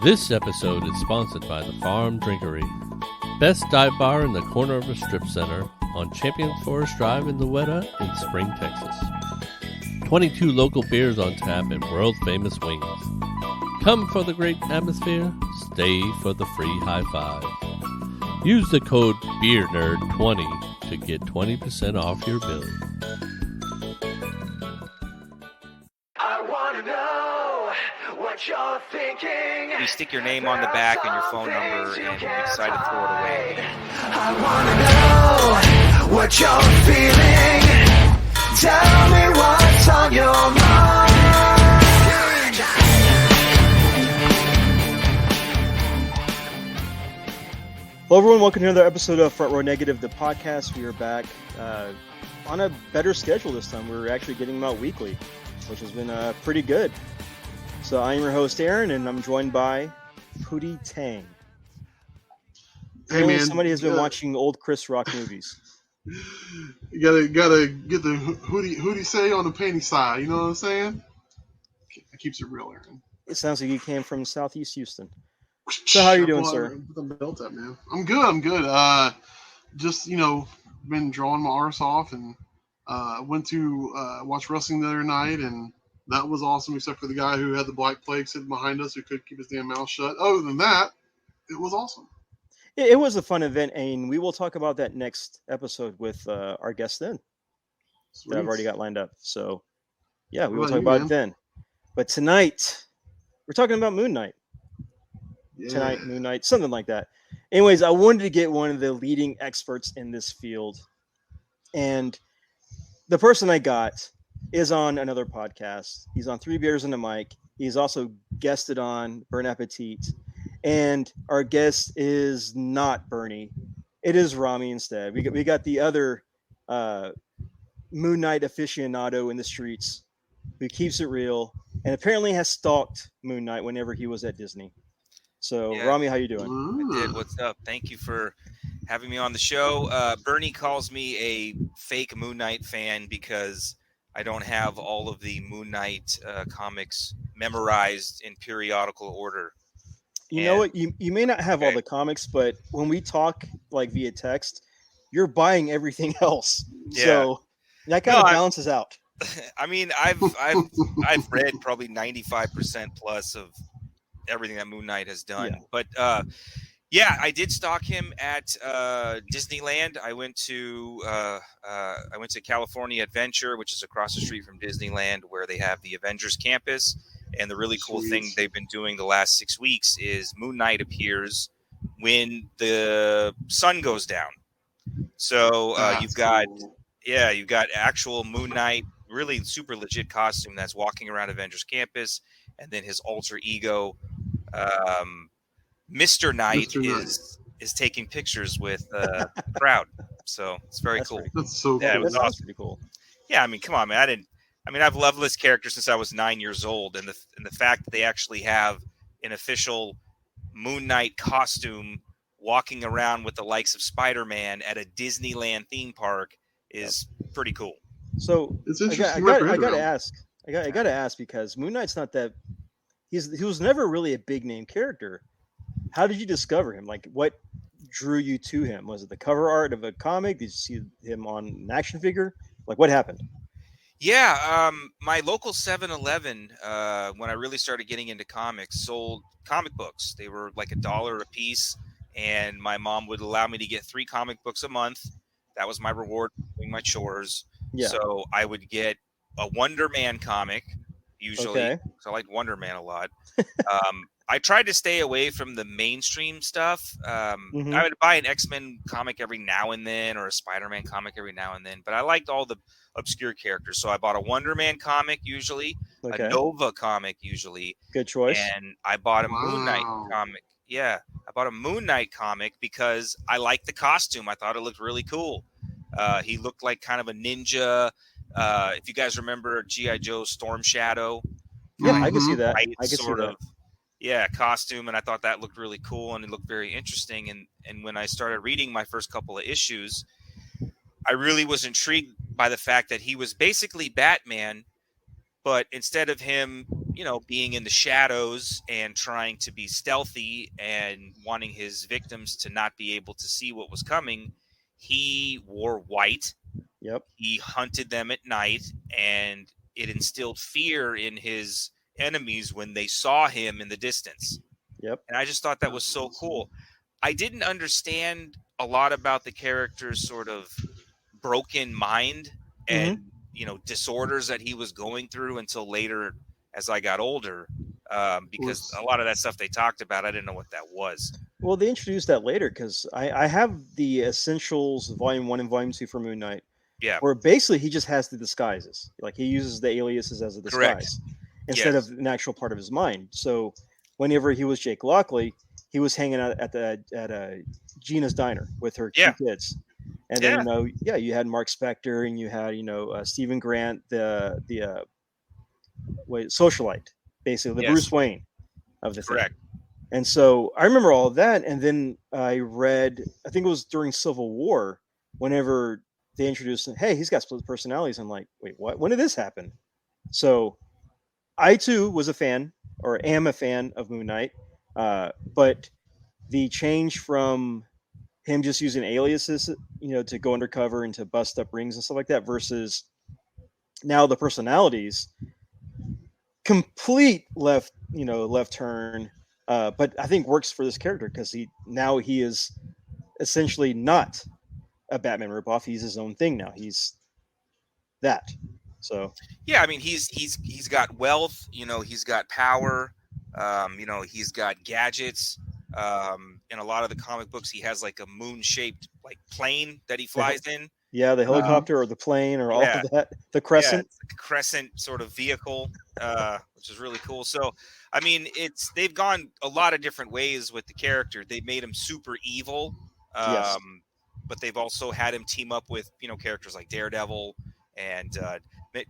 This episode is sponsored by the Farm Drinkery, best dive bar in the corner of a strip center on Champion Forest Drive in Louetta in Spring, Texas. 22 local beers on tap and world-famous wings. Come for the great atmosphere, stay for the free high five. Use the code BeerNerd20 to get 20% off your bill. I wanna know what you're thinking. You stick your name on the back and your phone number, and you decide to throw it away. I wanna know what you're feeling. Tell me what's on your mind. Hello, everyone. Welcome to another episode of Front Row Negative, the podcast. We are back on a better schedule this time. We're actually getting them out weekly, which has been pretty good. So I'm your host, Aaron, and I'm joined by Pootie Tang. Hey, man. Somebody has been watching old Chris Rock movies. You gotta get the hootie say on the panty side. You know what I'm saying? It keeps it real, Aaron. It sounds like you came from Southeast Houston. So how are you doing, sir? I'm built up, man. I'm good. Just been drawing my arse off, and went to watch wrestling the other night, and that was awesome. Except for the guy who had the black plague sitting behind us, who couldn't keep his damn mouth shut. Other than that, it was awesome. It was a fun event, and we will talk about that next episode with our guest then. Sweet. That I've already got lined up. So, yeah, we will What talk about about you, it then. But tonight, we're talking about Moon Knight. Yeah. Tonight, Moon Knight, something like that. Anyways, I wanted to get one of the leading experts in this field. And the person I got is on another podcast. He's on 3 Beers and a Mic. He's also guested on Burn Appetit. And our guest is not Bernie. It is Ramy instead. We got the other Moon Knight aficionado in the streets who keeps it real and apparently has stalked Moon Knight whenever he was at Disney. So, Yeah. Ramy, how you doing? I did. What's up? Thank you for having me on the show. Bernie calls me a fake Moon Knight fan because I don't have all of the Moon Knight comics memorized in periodical order. You know what? You may not have all the comics, but when we talk like via text, you're buying everything else. Yeah. So that kind of balances out. I mean, I've read probably 95% plus of everything that Moon Knight has done. Yeah. But I did stalk him at Disneyland. I went to California Adventure, which is across the street from Disneyland, where they have the Avengers campus. And the really cool thing they've been doing the last 6 weeks is Moon Knight appears when the sun goes down. So you've got actual Moon Knight, really super legit costume that's walking around Avengers campus, and then his alter ego, Mr. Knight is taking pictures with the crowd. So it's very cool. That's so cool. Yeah, it was That's awesome. pretty cool. Yeah, I mean, come on, man. I've loved this character since I was 9 years old, and the fact that they actually have an official Moon Knight costume walking around with the likes of Spider-Man at a Disneyland theme park is pretty cool. So It's I interesting. gotta ask because Moon Knight's not that. He was never really a big name character. How did you discover him? Like, what drew you to him? Was it the cover art of a comic? Did you see him on an action figure? Like, what happened? Yeah, my local 7-Eleven, when I really started getting into comics, sold comic books. They were like $1 a piece, and my mom would allow me to get 3 comic books a month. That was my reward for doing my chores. Yeah. So I would get a Wonder Man comic, usually, because I liked Wonder Man a lot. I tried to stay away from the mainstream stuff. I would buy an X-Men comic every now and then, or a Spider-Man comic every now and then, but I liked all the obscure characters. So I bought a Wonder Man comic usually, a Nova comic usually. Good choice. And I bought a Moon Knight comic. Yeah, I bought a Moon Knight comic because I liked the costume. I thought it looked really cool. He looked like kind of a ninja. If you guys remember G.I. Joe Storm Shadow. Yeah, I can see that. Right, I can see that. Costume, and I thought that looked really cool and it looked very interesting. And when I started reading my first couple of issues, I really was intrigued by the fact that he was basically Batman, but instead of him being in the shadows and trying to be stealthy and wanting his victims to not be able to see what was coming, he wore white. Yep. He hunted them at night, and it instilled fear in his enemies when they saw him in the distance. Yep. And I just thought that was so cool. I didn't understand a lot about the character's sort of broken mind and disorders that he was going through until later as I got older, because a lot of that stuff they talked about, I didn't know what that was. Well, they introduced that later because I have the Essentials Volume 1 and Volume 2 for Moon Knight. Yeah. Where basically he just has the disguises. Like he uses the aliases as a disguise. Correct. Instead Yes. of an actual part of his mind. So whenever he was Jake Lockley, he was hanging out at Gina's diner with her two kids. And then you had Mark Spector and you had Stephen Grant, the socialite, basically the Bruce Wayne of the Correct. thing. And so I remember all of that. And then I read, I think it was during Civil War, whenever they introduced him, hey, he's got split personalities. I'm like, wait, what? When did this happen? So I too was a fan, or am a fan of Moon Knight, but the change from him just using aliases, to go undercover and to bust up rings and stuff like that, versus now the personalities, complete left turn, but I think works for this character because he is essentially not a Batman ripoff. He's his own thing now. He's that. So yeah, I mean he's got wealth, he's got power, he's got gadgets. In a lot of the comic books, he has like a moon-shaped like plane that he flies in. Yeah, the helicopter or the plane or all of that. The crescent. Yeah, it's a crescent sort of vehicle, which is really cool. So, I mean, they've gone a lot of different ways with the character. They made him super evil. But they've also had him team up with, characters like Daredevil. And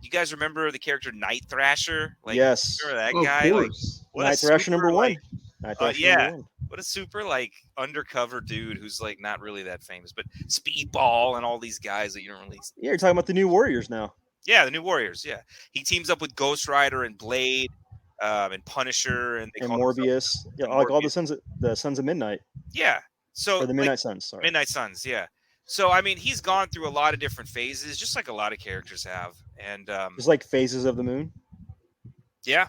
you guys remember the character Night Thrasher? Like, yes. Remember that guy? Like, Night Thrasher number one. Night Thrasher number one. What a super like undercover dude who's like not really that famous, but Speedball and all these guys that you don't really. Yeah, you're talking about the New Warriors now. Yeah, the New Warriors. Yeah, he teams up with Ghost Rider and Blade, and Punisher and Morbius. Yeah, like Morbius. All the Sons of Midnight. Yeah, so or the Midnight Suns. Sorry, Midnight Suns. Yeah. So I mean, he's gone through a lot of different phases, just like a lot of characters have, and just like phases of the moon. Yeah,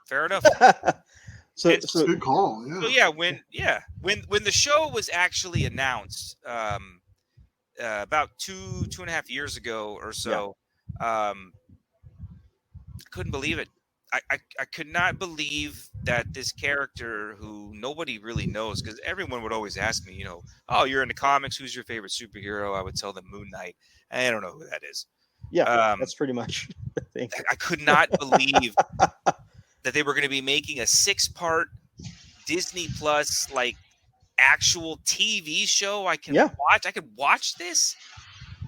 fair enough. So good call. Yeah. So when the show was actually announced, about two and a half years ago or so, I couldn't believe it. I could not believe that this character who nobody really knows, because everyone would always ask me, oh, you're into comics, who's your favorite superhero? I would tell them Moon Knight. I don't know who that is. Yeah, that's pretty much the thing. I could not believe that they were going to be making a 6-part Disney Plus like actual TV show I can watch. I could watch this.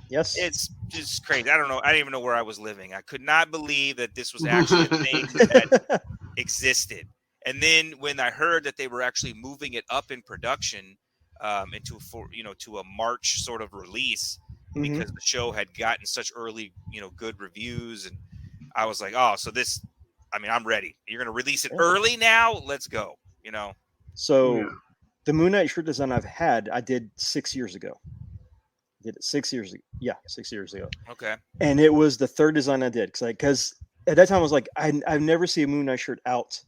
Yes. It's just crazy. I don't know. I didn't even know where I was living. I could not believe that this was actually a thing that existed. And then when I heard that they were actually moving it up in production to a March sort of release, because the show had gotten such early, good reviews, and I was like, oh, so this, I mean, I'm ready. You're going to release it early now? Let's go, So the Moon Knight shirt design I did 6 years ago. Did it 6 years ago. Yeah, 6 years ago. Okay. And it was the third design I did because at that time I was like, I've never seen a Moon Knight shirt out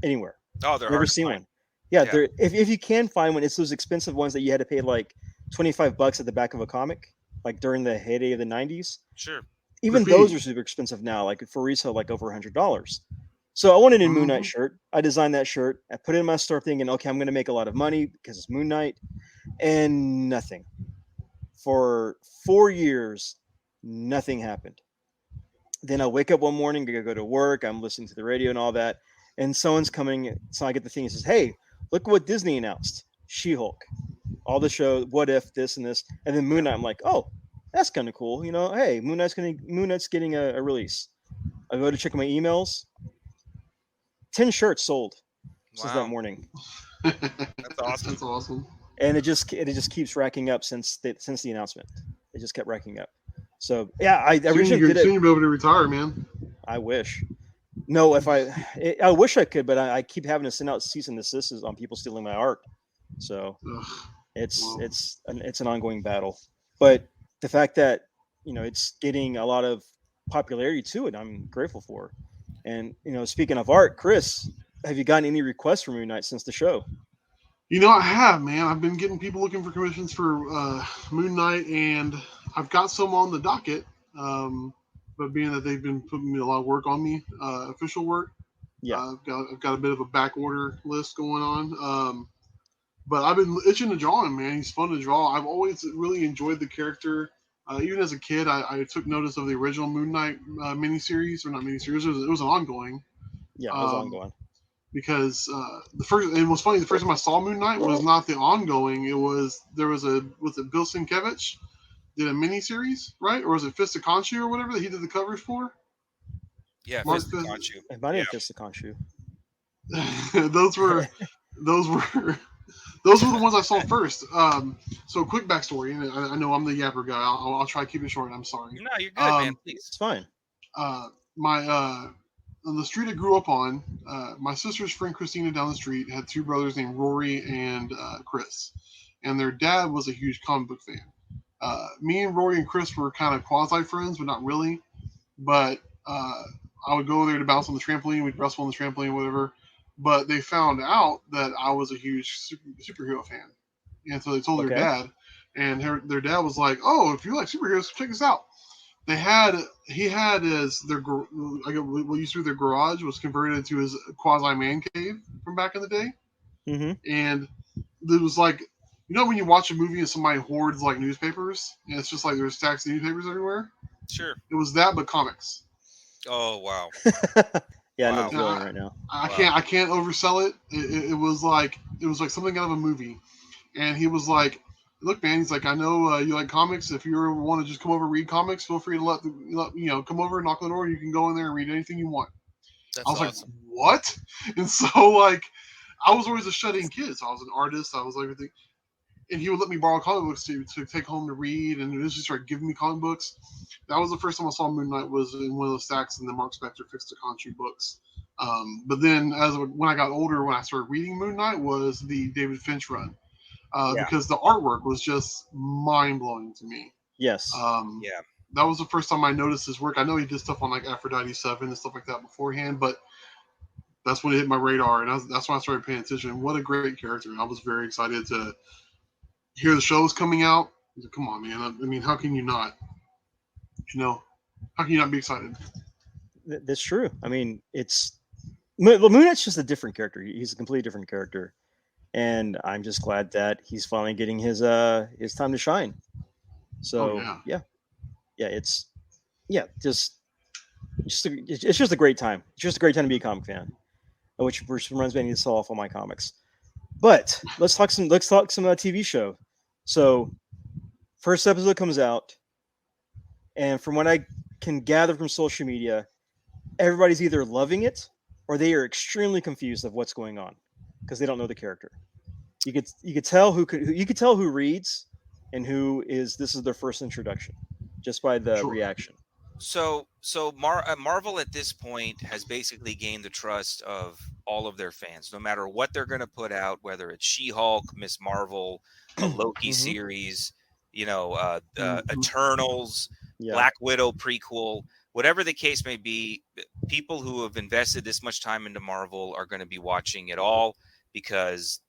anywhere. Oh, they're never seen one. Yeah. If you can find one, it's those expensive ones that you had to pay like $25 at the back of a comic, like during the heyday of the 90s. Sure. Even those are super expensive now, like for resale, like over $100. So I wanted a Moon Knight shirt. I designed that shirt. I put it in my store thinking, okay, I'm going to make a lot of money because it's Moon Knight, and nothing. For 4 years, nothing happened. Then I wake up one morning, I go to work. I'm listening to the radio and all that, and someone's coming. So I get the thing. It says, "Hey, look what Disney announced: She-Hulk, all the show, What If, this and this, and then Moon Knight." I'm like, "Oh, that's kind of cool." Hey, Moon Knight's getting a release. I go to check my emails. 10 shirts sold since that morning. That's awesome. That's awesome. And it just keeps racking up since the announcement. It just kept racking up. So yeah, I originally did it. Soon you'll be able to retire, man. I wish. No, I wish I could, but I keep having to send out cease and desists on people stealing my art. So Ugh, it's well, it's an ongoing battle. But the fact that it's getting a lot of popularity to it, I'm grateful for. And speaking of art, Chris, have you gotten any requests from Moon Knight since the show? I have, man. I've been getting people looking for commissions for Moon Knight, and I've got some on the docket. But being that they've been putting me a lot of work on me, official work, Yeah. I've got a bit of a back order list going on. But I've been itching to draw him, man. He's fun to draw. I've always really enjoyed the character. Even as a kid, I took notice of the original Moon Knight miniseries, or not miniseries. It was an ongoing. Yeah, it was Um, ongoing. because it was funny. The first time I saw Moon Knight was not the ongoing. Was it Bill Sienkiewicz did a miniseries, right? Or was it Fist of Khonshu or whatever that he did the covers for? Yeah, Mark Fist of Khonshu. It might Yeah. have Fist of Khonshu. those were those were those were the ones I saw first. So quick backstory, and I know I'm the yapper guy. I'll try to keep it short. I'm sorry. No, you're good, man. It's Please. fine. My on the street I grew up on, my sister's friend Christina down the street had two brothers named Rory and Chris, and their dad was a huge comic book fan. Me and Rory and Chris were kind of quasi friends, but not really. But I would go there to bounce on the trampoline. We'd wrestle on the trampoline, whatever. But they found out that I was a huge superhero fan, and so they told their Okay. dad, and their dad was like, "Oh, if you like superheroes, check this out." He had as what used to be their garage was converted into his quasi man cave from back in the day, Mm-hmm. and it was like, when you watch a movie and somebody hoards like newspapers, and it's just like there's stacks of newspapers everywhere. Sure. It was that, but comics. Oh wow. Yeah, I know Wow. the feeling right now. I can't oversell it. It was like something out of a movie, and he was like, "Look, man," he's like, "I know you like comics. If you ever want to just come over and read comics, feel free to let come over, knock on the door. You can go in there and read anything you want." That's I was awesome. like, "What?" And so like, I was always a shut-in kid. So I was an artist. I was everything, and he would let me borrow comic books to take home to read, and it was just started giving me comic books. That was the first time I saw Moon Knight, was in one of those stacks in the Mark Spector Fixed to Khonshu books. But then, when I got older, when I started reading Moon Knight, was the David Finch run, because the artwork was just mind blowing to me. Yes. Yeah. That was the first time I noticed his work. I know he did stuff on like Aphrodite 7 and stuff like that beforehand, but that's when it hit my radar, and that's when I started paying attention. What a great character! I was very excited to hear the show's coming out. Come on, man! I mean, how can you not? How can you not be excited? That's true. I mean, Moon Knight's just a different character. He's a completely different character, and I'm just glad that he's finally getting his time to shine. So yeah, it's just a great time. It's just a great time to be a comic fan, which reminds me I need to sell off all my comics. But let's talk some TV show. So first episode comes out, and from what I can gather from social media, everybody's either loving it or they are extremely confused of what's going on because they don't know the character. You could tell who reads and who is this is their first introduction just by the reaction. So Marvel at this point has basically gained the trust of all of their fans, no matter what they're going to put out, whether it's She-Hulk, Miss Marvel, a Loki series, Eternals, Black Widow prequel, whatever the case may be. People who have invested this much time into Marvel are going to be watching it all because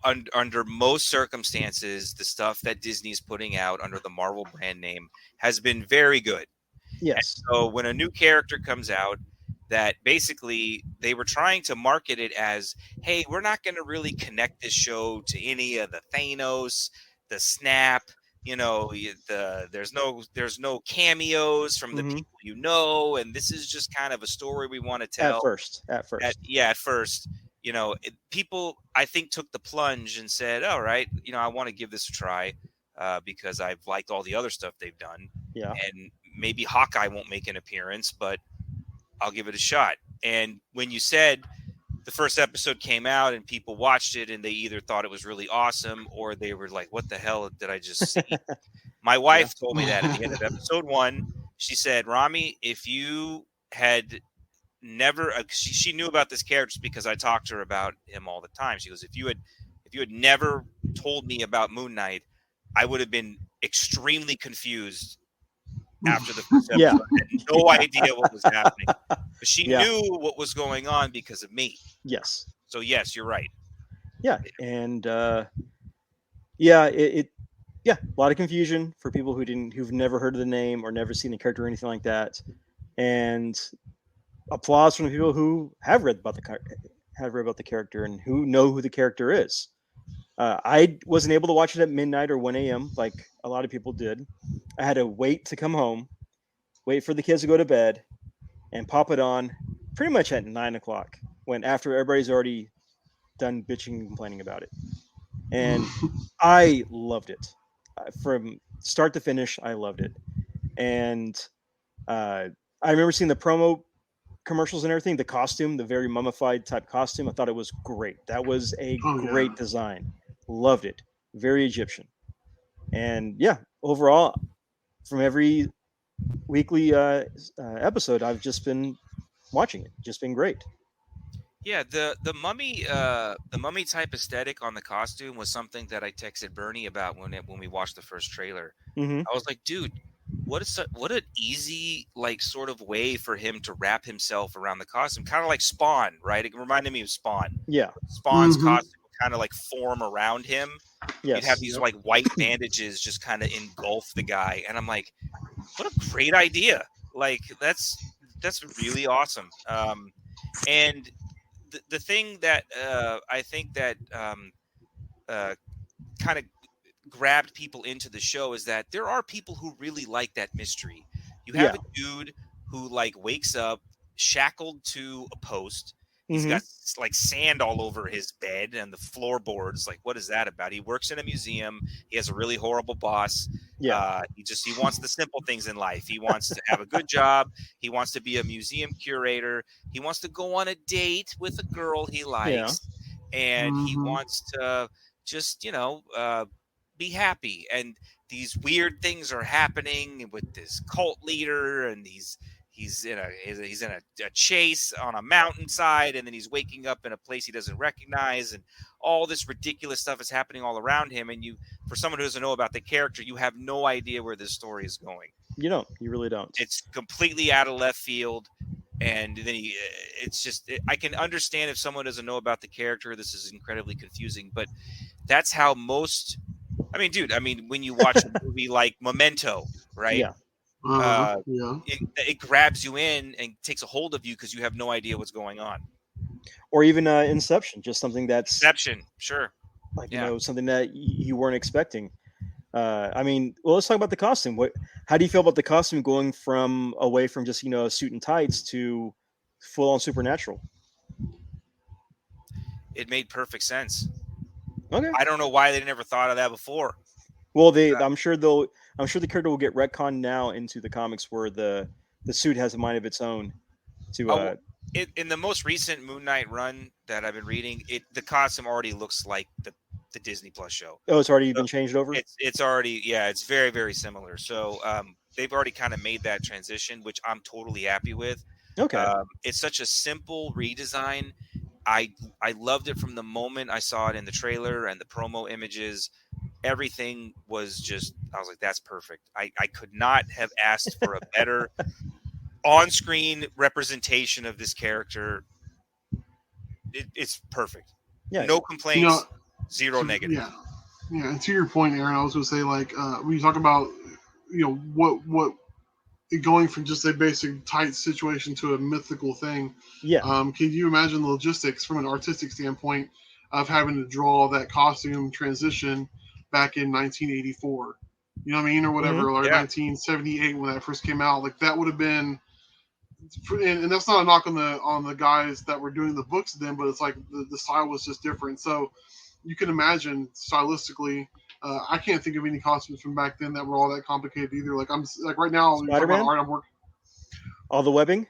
under most circumstances, the stuff that Disney's putting out under the Marvel brand name has been very good. Yes. And so when a new character comes out, that basically they were trying to market it as, hey, we're not going to really connect this show to any of the Thanos, the Snap, there's no cameos from the people, and this is just kind of a story we want to tell. At first. People I think took the plunge and said, all right, I want to give this a try because I've liked all the other stuff they've done. Yeah. And maybe Hawkeye won't make an appearance, but I'll give it a shot. And when you said the first episode came out and people watched it and they either thought it was really awesome or they were like, what the hell did I just see? My wife told me that at the end of episode 1. She said, Ramy, if you had never she knew about this character because I talked to her about him all the time. She goes, if you had never told me about Moon Knight, I would have been extremely confused after the first episode. Yeah. I had no idea what was happening. But she Yeah. knew what was going on because of me. Yes. So yes, you're right. Yeah. And yeah, a lot of confusion for people who've never heard of the name or never seen the character or anything like that. And applause from the people who have read about the character and who know who the character is. I wasn't able to watch it at midnight or 1 a.m. like a lot of people did. I had to wait to come home, wait for the kids to go to bed, and pop it on pretty much at 9 o'clock when after everybody's already done bitching and complaining about it. And I loved it. From start to finish, I loved it. And I remember seeing the promo commercials and everything, the costume, the very mummified type costume. I thought it was great. That was a great design. Loved it. Very Egyptian. And yeah, overall, from every weekly episode, I've just been watching it. Just been great. Yeah, the mummy type aesthetic on the costume was something that I texted Bernie about when we watched the first trailer. Mm-hmm. I was like, dude, what an easy like sort of way for him to wrap himself around the costume, kind of like Spawn, right? It reminded me of Spawn. Yeah, Spawn's costume would kind of like form around him. yes. You'd have these like white bandages just kind of engulf the guy, and I'm like, what a great idea! Like that's really awesome. And the thing that I think that kind of grabbed people into the show is that there are people who really like that mystery. You have a dude who like wakes up shackled to a post. He's got like sand all over his bed and the floorboards. Like, what is that about? He works in a museum. He has a really horrible boss. Yeah. He wants the simple things in life. He wants to have a good job. He wants to be a museum curator. He wants to go on a date with a girl he likes. And he wants to just, be happy. And these weird things are happening with this cult leader, and he's in a chase on a mountainside, and then he's waking up in a place he doesn't recognize, and all this ridiculous stuff is happening all around him. And for someone who doesn't know about the character, you have no idea where this story is going. You really don't. It's completely out of left field. And then I can understand if someone doesn't know about the character, this is incredibly confusing, but that's how most, when you watch a movie like Memento, right? Yeah. It grabs you in and takes a hold of you because you have no idea what's going on. Or even Inception, just something that's Inception, sure. Like, something that you weren't expecting. Let's talk about the costume. How do you feel about the costume going away from just, a suit and tights to full on supernatural? It made perfect sense. Okay. I don't know why they never thought of that before. Well, I'm sure the character will get retconned now into the comics where the suit has a mind of its own. In the most recent Moon Knight run that I've been reading, the costume already looks like the Disney Plus show. Oh, it's already been changed over? It's already, it's very, very similar. So they've already kind of made that transition, which I'm totally happy with. Okay. It's such a simple redesign. I loved it from the moment I saw it in the trailer and the promo images. Everything was just, I was like, that's perfect. I could not have asked for a better on-screen representation of this character. It's perfect. Yeah. No complaints, zero negative. Yeah. And to your point, Aaron, I was going to say, like, when you talk about, what going from just a basic tight situation to a mythical thing. Yeah. Can you imagine the logistics from an artistic standpoint of having to draw that costume transition back in 1984? You know what I mean? Or whatever, or 1978 when that first came out. Like, that would have been, and that's not a knock on the guys that were doing the books then, but it's like the style was just different. So you can imagine stylistically, I can't think of any costumes from back then that were all that complicated either. Like, I'm like right now, Spider-Man? art, I'm working. All the webbing?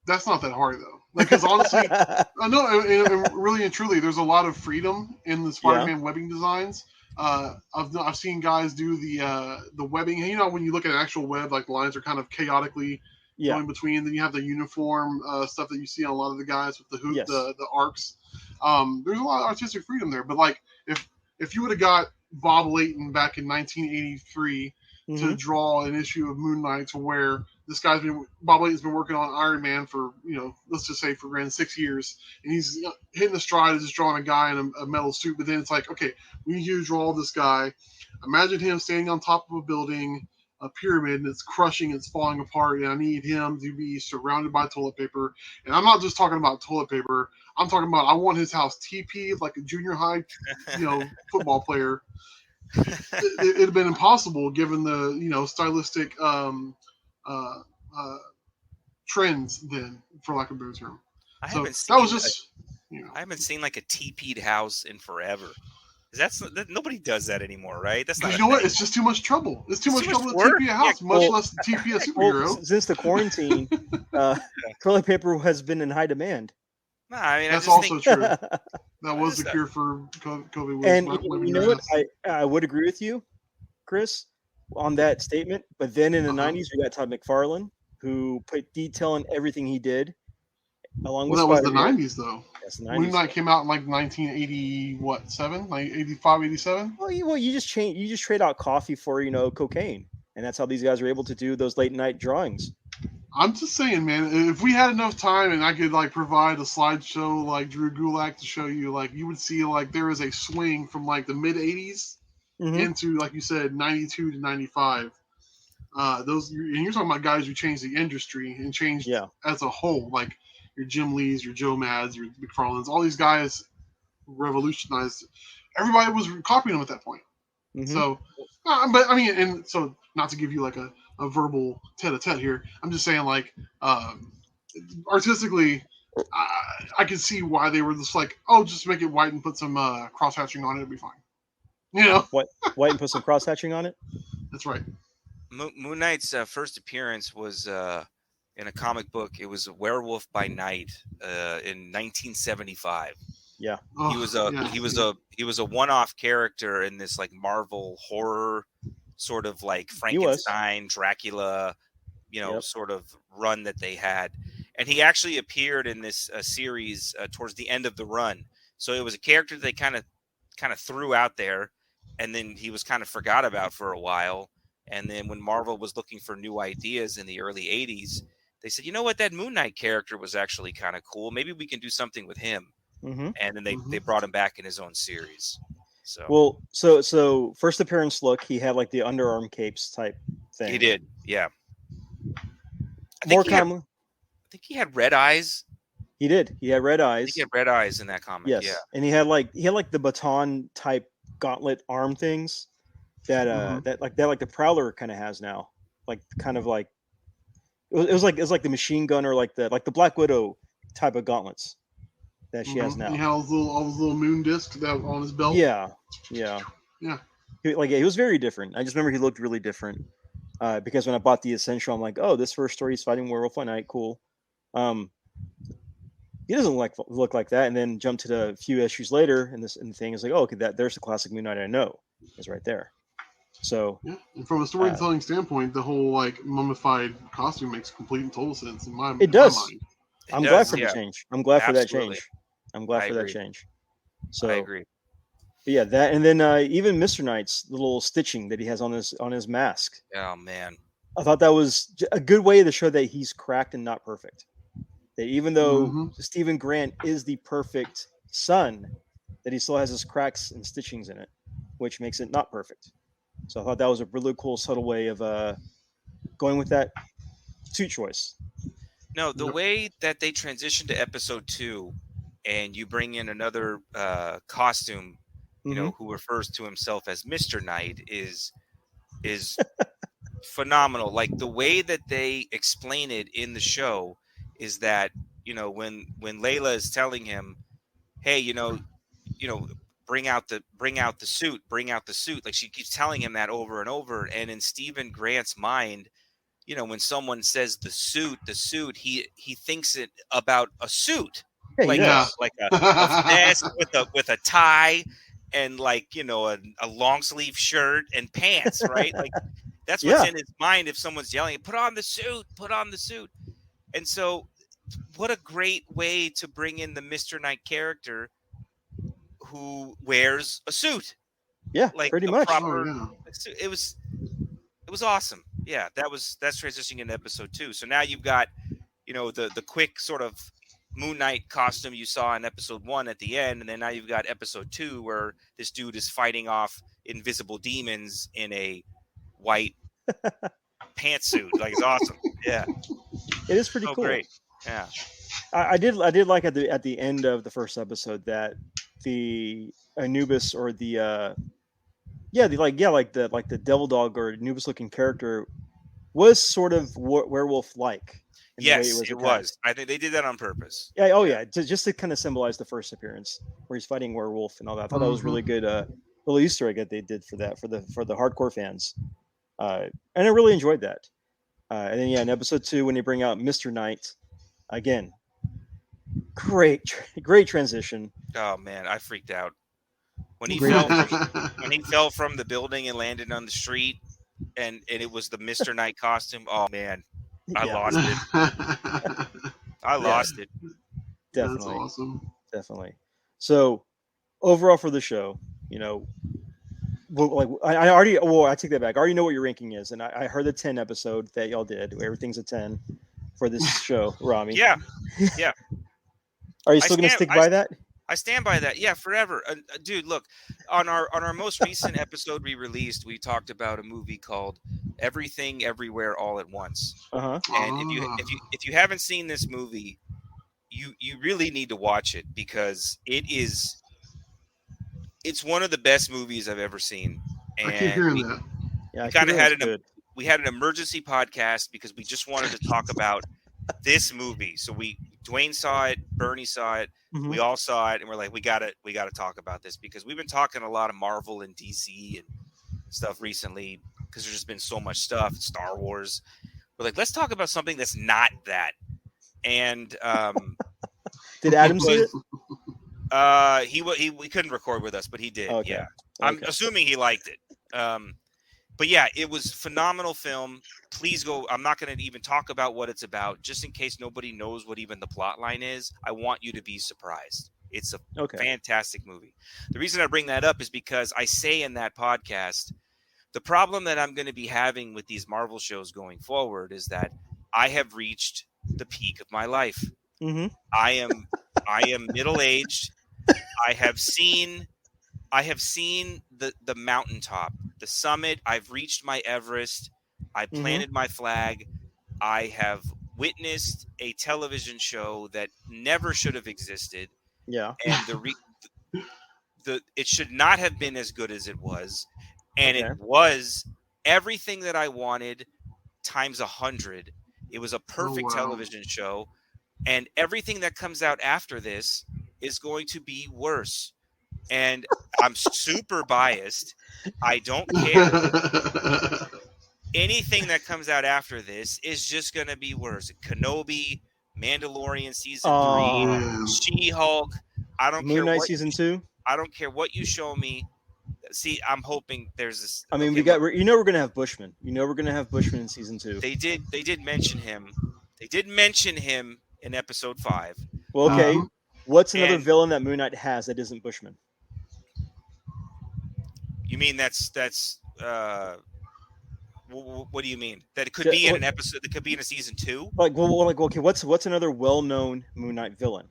That's not that hard though. Like, because honestly, I know, and really and truly, there's a lot of freedom in the Spider-Man webbing designs. I've seen guys do the webbing. And, when you look at an actual web, like the lines are kind of chaotically, going between. Then you have the uniform stuff that you see on a lot of the guys with the hoop, Yes. the arcs. There's a lot of artistic freedom there. But like if you would have got Bob Layton back in 1983 to draw an issue of Moon Knight to where Bob Layton's been working on Iron Man for, let's just say for grand 6 years, and he's hitting the stride of just drawing a guy in a metal suit. But then it's like, okay, we need you to draw this guy. Imagine him standing on top of a building, a pyramid, and it's crushing, it's falling apart, and I need him to be surrounded by toilet paper. And I'm not just talking about toilet paper. I'm talking about I want his house TP'd like a junior high, football player. It'd have been impossible given the stylistic trends then, for lack of a better term. I haven't seen like a TP'd house in forever. Nobody does that anymore, right? That's not. You know what? It's just too much trouble. It's too much trouble to TP a house, much less TP a superhero. Well, since the quarantine, toilet paper has been in high demand. No, I mean that's also true. That was the cure for COVID. And you know what? I would agree with you, Chris, on that statement. But then in the 90s, we got Todd McFarlane, who put detail in everything he did. Along with that was the 90s, though. Yes, the 90s. Moon Knight came out in like 1987, like 85, 87. Well, you just trade out coffee for cocaine, and that's how these guys are able to do those late night drawings. I'm just saying, man. If we had enough time and I could like provide a slideshow like Drew Gulak to show you, like you would see like there is a swing from like the mid 80s into, like you said, 92 to 95. And you're talking about guys who changed the industry and changed as a whole, like your Jim Lees, your Joe Mads, your McFarlanes, all these guys revolutionized. Everybody was copying them at that point. So, but I mean, and so not to give you like a verbal tete-a-tete here, I'm just saying like artistically, I can see why they were just like, oh, just make it white and put some cross-hatching on it, it'll be fine. White and put some cross-hatching on it? That's right. Moon Knight's first appearance was in a comic book. It was Werewolf by Night in 1975. Yeah, he was a one-off character in this like Marvel horror sort of like Frankenstein, Dracula, sort of run that they had, and he actually appeared in this series towards the end of the run. So it was a character they kind of threw out there, and then he was kind of forgot about for a while. And then when Marvel was looking for new ideas in the early 80s, they said, you know what, that Moon Knight character was actually kind of cool. Maybe we can do something with him. And then they brought him back in his own series. So first appearance look, he had like the underarm capes type thing. He did, yeah. I think he had red eyes. He did. He had red eyes. He had red eyes in that comic. Yes. Yeah. And he had like the baton type gauntlet arm things that that the Prowler kind of has now. Like kind of like it was like the machine gun or like the Black Widow type of gauntlets that she has now. He had all those little moon discs that on his belt. Yeah. He was very different. I just remember he looked really different. Because when I bought the Essential, I'm like, oh, this first story is fighting Werewolf by Night, cool. He doesn't look like that, and then jump to the few issues later, and the thing is like, oh, okay, there's the classic Moon Knight I know, is right there. So yeah, and from a storytelling standpoint, the whole like mummified costume makes complete and total sense in my mind. I'm glad for the change. I'm glad for that change. I'm glad for that change. So I agree. But yeah, that, and then even Mr. Knight's the little stitching that he has on his mask. Oh man, I thought that was a good way to show that he's cracked and not perfect. That even though Stephen Grant is the perfect son, that he still has his cracks and stitchings in it, which makes it not perfect. So I thought that was a really cool, subtle way of going with that suit choice. No, the way that they transitioned to episode 2, and you bring in another costume, you know, who refers to himself as Mr. Knight is phenomenal. Like the way that they explain it in the show is that, you know, when Layla is telling him, hey, you know, bring out the suit. Like she keeps telling him that over and over. And in Stephen Grant's mind, you know, when someone says the suit, he thinks it about a suit, like a vest with a tie and like, you know, a long sleeve shirt and pants, right? Like That's what's in his mind if someone's yelling, put on the suit, put on the suit. And so what a great way to bring in the Mr. Knight character who wears a suit. Yeah, like pretty a much. proper Oh, suit. It was awesome. Yeah, that's transitioning into episode 2. So now you've got, the quick sort of Moon Knight costume you saw in episode 1 at the end, and then now you've got episode 2 where this dude is fighting off invisible demons in a white pantsuit. Like, it's awesome. Yeah, It is pretty so cool. great. Yeah, I did like at the end of the first episode that the Anubis or the the devil dog or Anubis looking character was sort of werewolf like in the way yes, it was. I think they did that on purpose. Yeah, just to kind of symbolize the first appearance where he's fighting werewolf and all that. I thought that was really good little Easter egg that they did for that for the hardcore fans. And I really enjoyed that. And then in episode 2 when they bring out Mr. Knight, again, great transition. Oh man, I freaked out when he Great. fell from the building and landed on the street, and it was the Mr. Knight costume. Oh man, I lost it. I lost it. Definitely. That's awesome. Definitely. So overall for the show, I take that back. I already know what your ranking is, and I heard the 10 episode that y'all did. Everything's a 10 for this show, Ramy. Yeah. Are you still going to stick by that? I stand by that. Yeah, forever. Dude, look, on our most recent episode we released, we talked about a movie called Everything Everywhere All at Once. Uh-huh. And if you haven't seen this movie, you really need to watch it because it's one of the best movies I've ever seen. And I keep hearing that. Yeah, we had an emergency podcast because we just wanted to talk about this movie. So Dwayne saw it, Bernie saw it, we all saw it, and we're like, we gotta talk about this because we've been talking a lot of Marvel and DC and stuff recently because there's just been so much stuff, Star Wars. We're like, let's talk about something that's not that. And did Adam see it? He couldn't record with us, but he did. Okay. Yeah, I'm assuming he liked it. But yeah, it was a phenomenal film. Please go. I'm not going to even talk about what it's about, just in case nobody knows what even the plot line is. I want you to be surprised. It's a fantastic movie. The reason I bring that up is because I say in that podcast, the problem that I'm going to be having with these Marvel shows going forward is that I have reached the peak of my life. Mm-hmm. I am middle-aged. I have seen the mountaintop, the summit. I've reached my Everest. I planted my flag. I have witnessed a television show that never should have existed. Yeah. And it should not have been as good as it was. And it was everything that I wanted times 100. It was a perfect television show. And everything that comes out after this is going to be worse. And I'm super biased. I don't care. Anything that comes out after this is just going to be worse. Kenobi, Mandalorian season 3, She-Hulk. I don't care. Moon Knight season 2. I don't care what you show me. See, I'm hoping there's this. I mean, we're going to have Bushman. We're going to have Bushman in season 2. They did mention him. They did mention him in episode 5. Well, okay. What's another villain that Moon Knight has that isn't Bushman? You mean that's what do you mean? That it could be in an episode? That could be in a season 2? Okay. What's another well-known Moon Knight villain?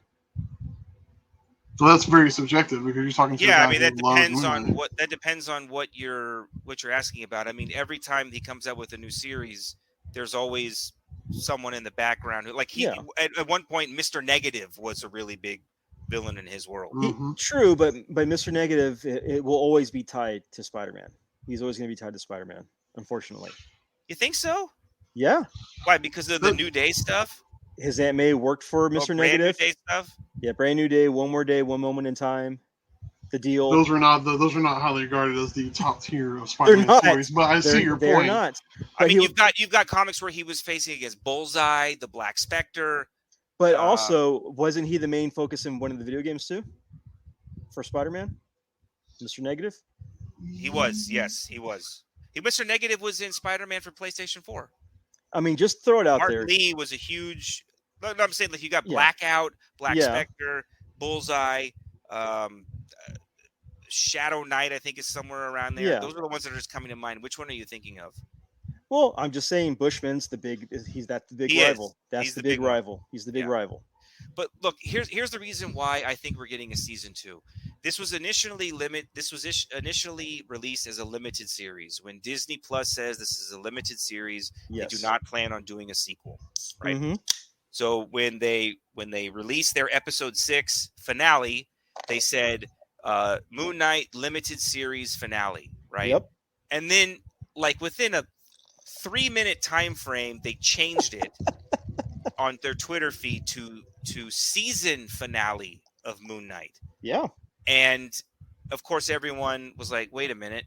Well, that's very subjective because you're talking to I mean that depends on what you're asking about. I mean, every time he comes out with a new series, there's always someone in the background who, at one point, Mr. Negative was a really big villain in his world. True, but Mr. Negative, it will always be tied to Spider-Man. He's always going to be tied to Spider-Man, unfortunately. You think so? Yeah. Why? Because of the New Day stuff? His Aunt May worked for Mr. Negative. Brand New Day stuff? Yeah, Brand New Day, One More Day, One Moment in Time. The Deal. Those were not highly regarded as the top tier of Spider-Man stories, but I see your point. They're not. I mean, you've got comics where he was facing against Bullseye, the Black Spectre. But also, wasn't he the main focus in one of the video games too? For Spider-Man? Mr. Negative? He was, yes, he was. Mr. Negative was in Spider-Man for PlayStation 4. I mean, just throw it out Martin there. Lee was a huge. No, I'm saying like you got Yeah. Blackout, Black Yeah. Spectre, Bullseye, Shadow Knight. I think is somewhere around there. Yeah. Those are the ones that are just coming to mind. Which one are you thinking of? Well, I'm just saying Bushman's the big. That's the big He rival. is. That's He's the the big big one. rival. He's the big Yeah. rival. But look, here's the reason why I think we're getting a season 2. This was initially initially released as a limited series. When Disney Plus says this is a limited series, Yes. they do not plan on doing a sequel, right? Mhm. So when they released their episode 6 finale, they said Moon Knight limited series finale, right? Yep. And then like within a 3-minute time frame, they changed it on their Twitter feed to season finale of Moon Knight. Yeah. And of course, everyone was like, wait a minute.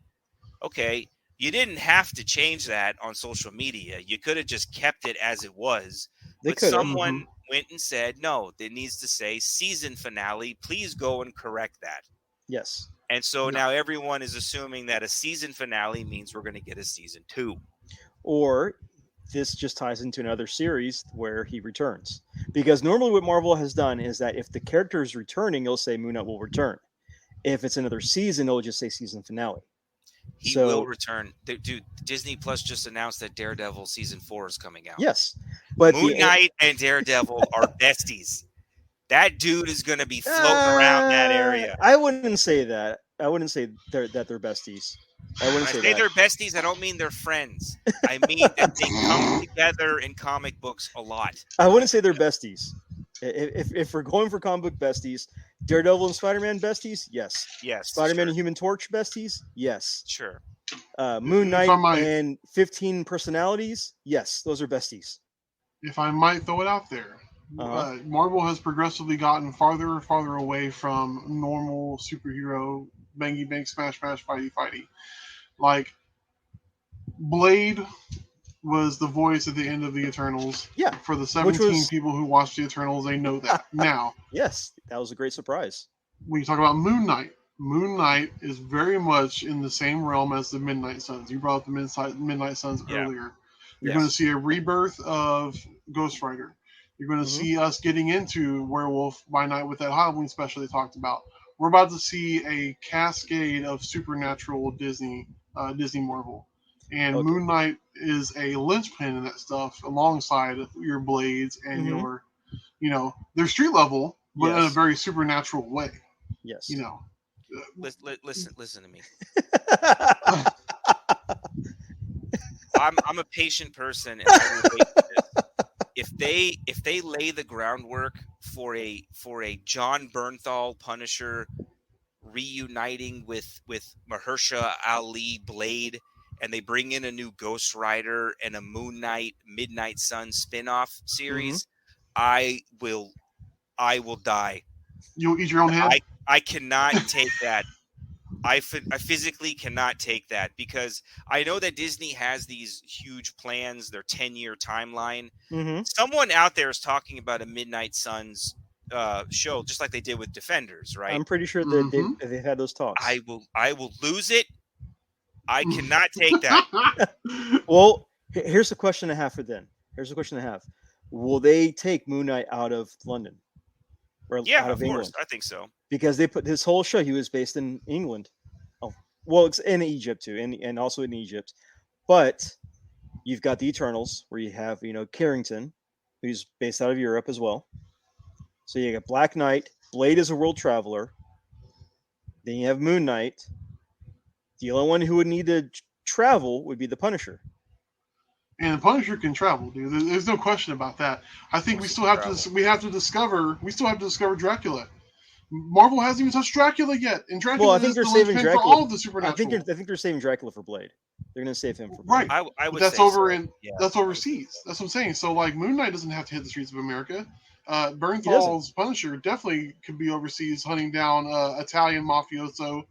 Okay, you didn't have to change that on social media. You could have just kept it as it was. They But could have. someone went and said, no, it needs to say season finale. Please go and correct that. Yes. And so No. now everyone is assuming that a season finale means we're going to get a season 2. Or this just ties into another series where he returns. Because normally what Marvel has done is that if the character is returning, it'll say Moon Knight will return. If it's another season, it'll just say season finale. He So- will return. Dude, Disney Plus just announced that Daredevil season 4 is coming out. Yes. But Moon Knight and Daredevil are besties. That dude is going to be floating around that area. I wouldn't say that. I wouldn't say they're besties. I When wouldn't I say say that. they're besties, I don't mean they're friends. I mean that they come together in comic books a lot. I wouldn't say they're besties. If we're going for comic book besties, Daredevil and Spider-Man besties, yes. Yes. Spider-Man sure, and Human Torch besties, yes. Sure. Moon If Knight I might- and 15 personalities, yes, those are besties. If I might throw it out there, Uh-huh. Marvel has progressively gotten farther and farther away from normal superhero bangy bang smash fighty. Like Blade was the voice at the end of the Eternals. Yeah, For the Which 17 was- people who watched the Eternals, they know that. Now, Yes, that was a great surprise. when you talk about Moon Knight is very much in the same realm as the Midnight Suns. You brought up the Midnight Suns Yeah. earlier. You're Yes. going to see a rebirth of Ghost Rider. You're going to Mhm. see us getting into Werewolf by Night with that Halloween special they talked about. We're about to see a cascade of supernatural Disney Marvel. And Okay. Moon Knight is a linchpin in that stuff alongside your Blades and Mhm. your, they're street level, but in a Yes. very supernatural way. Yes. Listen to me. I'm a patient person, and I will wait for this. If they lay the groundwork for a John Bernthal Punisher reuniting with Mahershala Ali Blade, and they bring in a new Ghost Rider and a Moon Knight Midnight Sun spin-off series, I will die. You'll eat your own head. I cannot take that. I physically cannot take that, because I know that Disney has these huge plans, their 10-year timeline. Mm-hmm. Someone out there is talking about a Midnight Suns show, just like they did with Defenders, right? I'm pretty sure that Mhm. they've had those talks. I will lose it. I cannot take that. Well, here's the question I have for them. Here's the question I have. Will they take Moon Knight out of London? Or Yeah, out of of England? course. I think so. Because they put his whole show, he was based in England. Oh, well, it's in Egypt too, and also in Egypt. But you've got the Eternals, where you have, Carrington, who's based out of Europe as well. So you got Black Knight, Blade is a world traveler. Then you have Moon Knight. The only one who would need to travel would be the Punisher. And the Punisher can travel, dude. There's no question about that. I think we still have to discover Dracula. Marvel hasn't even touched Dracula yet, and Dracula Well, I think is they're the saving linchpin for Dracula. all of the supernatural. I think they're saving Dracula for Blade. They're going to save him for Blade. Right. I would That's say over so. in Yeah. that's overseas. That's what I'm saying. So like Moon Knight doesn't have to hit the streets of America. doesn't. Bernthal's Punisher definitely could be overseas hunting down Italian mafioso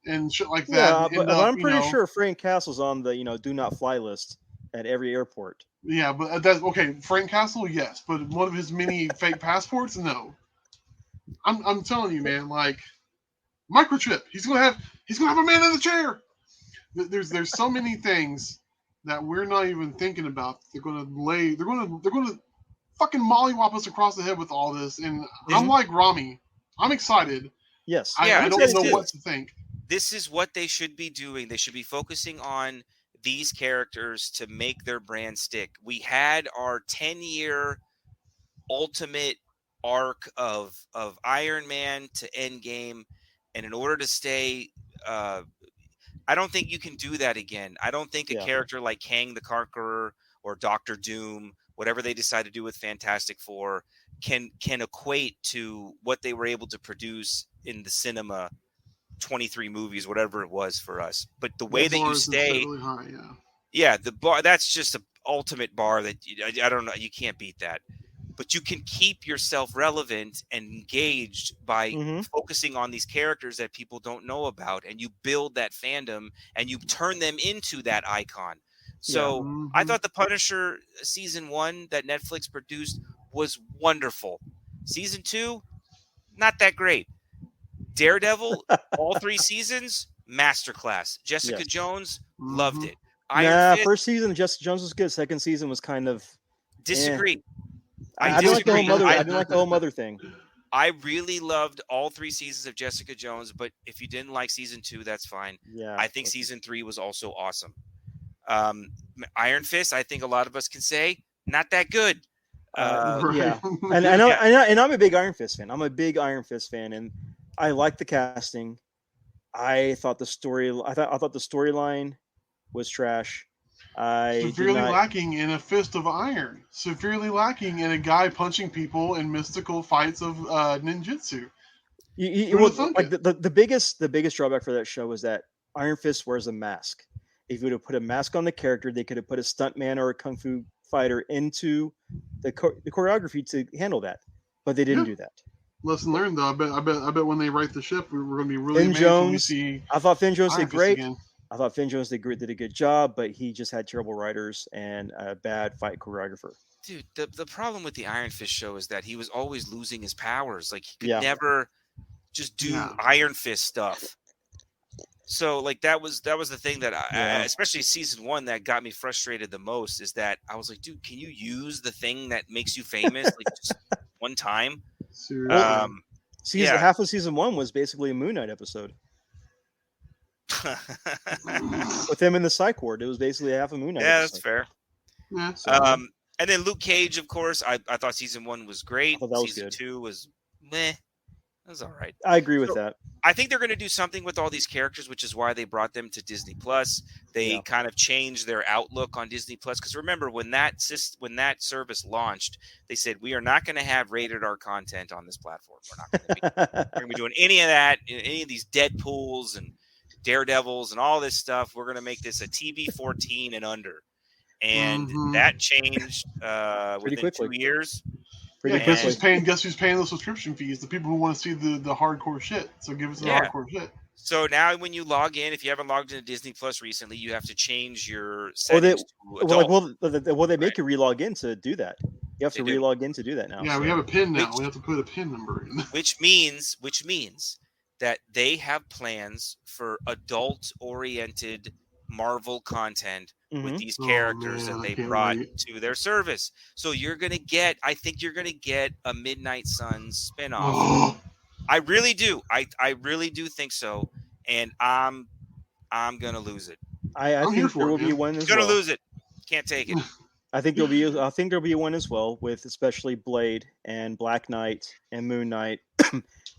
and shit like that. Yeah, and but end up, I'm pretty sure Frank Castle's on the do not fly list at every airport. Yeah, but that's okay. Frank Castle, yes, but one of his many fake passports, no. I'm telling you, man. Like microchip, he's gonna have a man in the chair. There's so many things that we're not even thinking about. They're gonna fucking mollywop us across the head with all this. And I'm like Ramy. I'm excited. Yes. Yeah, I I'm don't excited know too. what to think. This is what they should be doing. They should be focusing on these characters to make their brand stick. We had our 10-year ultimate arc of Iron Man to Endgame, and in order to stay, I don't think you can do that again. I don't think a character like Kang the Conqueror or Doctor Doom, whatever they decide to do with Fantastic Four, can equate to what they were able to produce in the cinema. 23 movies, whatever it was for us. But the way that you stay, really high, the bar, that's just the ultimate bar that I don't know. You can't beat that. But you can keep yourself relevant and engaged by focusing on these characters that people don't know about, and you build that fandom and you turn them into that icon. So I thought the Punisher season 1 that Netflix produced was wonderful. Season 2, not that great. Daredevil, all 3 seasons, masterclass. Jessica Jones, loved it. Iron Fist, first season Jessica Jones was good. Second season was kind of disagree. I didn't like the whole mother. I didn't like the whole mother thing. I really loved all 3 seasons of Jessica Jones, but if you didn't like season 2, that's fine. Yeah, I think season 3 was also awesome. Iron Fist, I think a lot of us can say, not that good. Yeah, and I'm a big Iron Fist fan. I'm a big Iron Fist fan, and I like the casting. I thought the storyline was trash. Severely lacking in a fist of iron. Severely lacking in a guy punching people in mystical fights of ninjutsu. The biggest drawback for that show was that Iron Fist wears a mask. If you would have put a mask on the character, they could have put a stuntman or a kung fu fighter into the choreography to handle that, but they didn't do that. Lesson learned, though. I bet when they write the ship, we're going to be really Finn amazed Jones, when we see. I thought Finn Jones Iron did Fist great. again. I thought Finn Jones did a good job, but he just had terrible writers and a bad fight choreographer. Dude, the problem with the Iron Fist show is that he was always losing his powers. Like, he could never just do Iron Fist stuff. So, like, that was the thing that especially season 1, that got me frustrated the most, is that I was like, dude, can you use the thing that makes you famous like just one time? Seriously. Half of season 1 was basically a Moon Knight episode. With him in the psych ward, it was basically half a Moon Knight. Yeah, episode. That's fair. Yeah. And then Luke Cage, of course, I thought season 1 was great. Season 2 was meh. That was all right. I agree with that. I think they're going to do something with all these characters, which is why they brought them to Disney Plus. They kind of changed their outlook on Disney Plus, because remember when that service launched, they said we are not going to have rated R content on this platform. We're not going to be doing any of that, any of these Deadpools and Daredevils and all this stuff. We're going to make this a TV 14 and under, and that changed within quickly. 2 years. Guess who's paying those subscription fees? The people who want to see the hardcore shit. So give us the hardcore shit. So now when you log in, if you haven't logged into Disney Plus recently, you have to change your settings to adult. They make you relog in to do that. You have to relog in to do that now. Yeah, we have a PIN now. We have to put a PIN number in. Which means that they have plans for adult-oriented Marvel content with these characters that they brought to their service. So I think you're gonna get a Midnight Suns spinoff. I really do. I really do think so. And I'm gonna lose it. I think there will be one as well. Gonna lose it. Can't take it. I think there'll be one as well, with especially Blade and Black Knight and Moon Knight.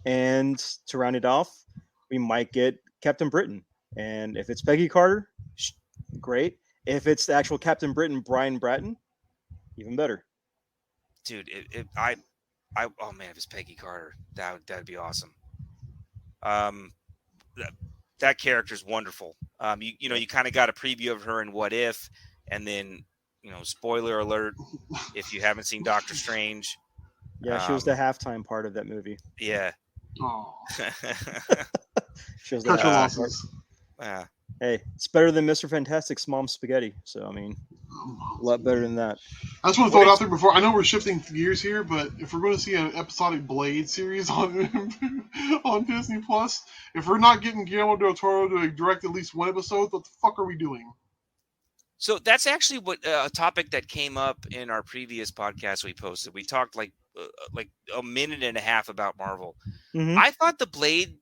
And to round it off, we might get Captain Britain. And if it's Peggy Carter, great. If it's the actual Captain Britain, Brian Bratton, even better. Dude, oh man, if it's Peggy Carter, that'd be awesome. That character's wonderful. You kind of got a preview of her in What If, and then spoiler alert if you haven't seen Doctor Strange. Yeah, she was the halftime part of that movie. Yeah. Oh. She was Cut your losses. Yeah. Hey, it's better than Mr. Fantastic's Mom Spaghetti. So I mean, A lot better than that. I just want to throw it out there before. I know we're shifting gears here, but if we're going to see an episodic Blade series on on Disney Plus, if we're not getting Guillermo del Toro to direct at least one episode, what the fuck are we doing? So that's actually what a topic that came up in our previous podcast we posted. We talked like a minute and a half about Marvel. Mhm. I thought the Blade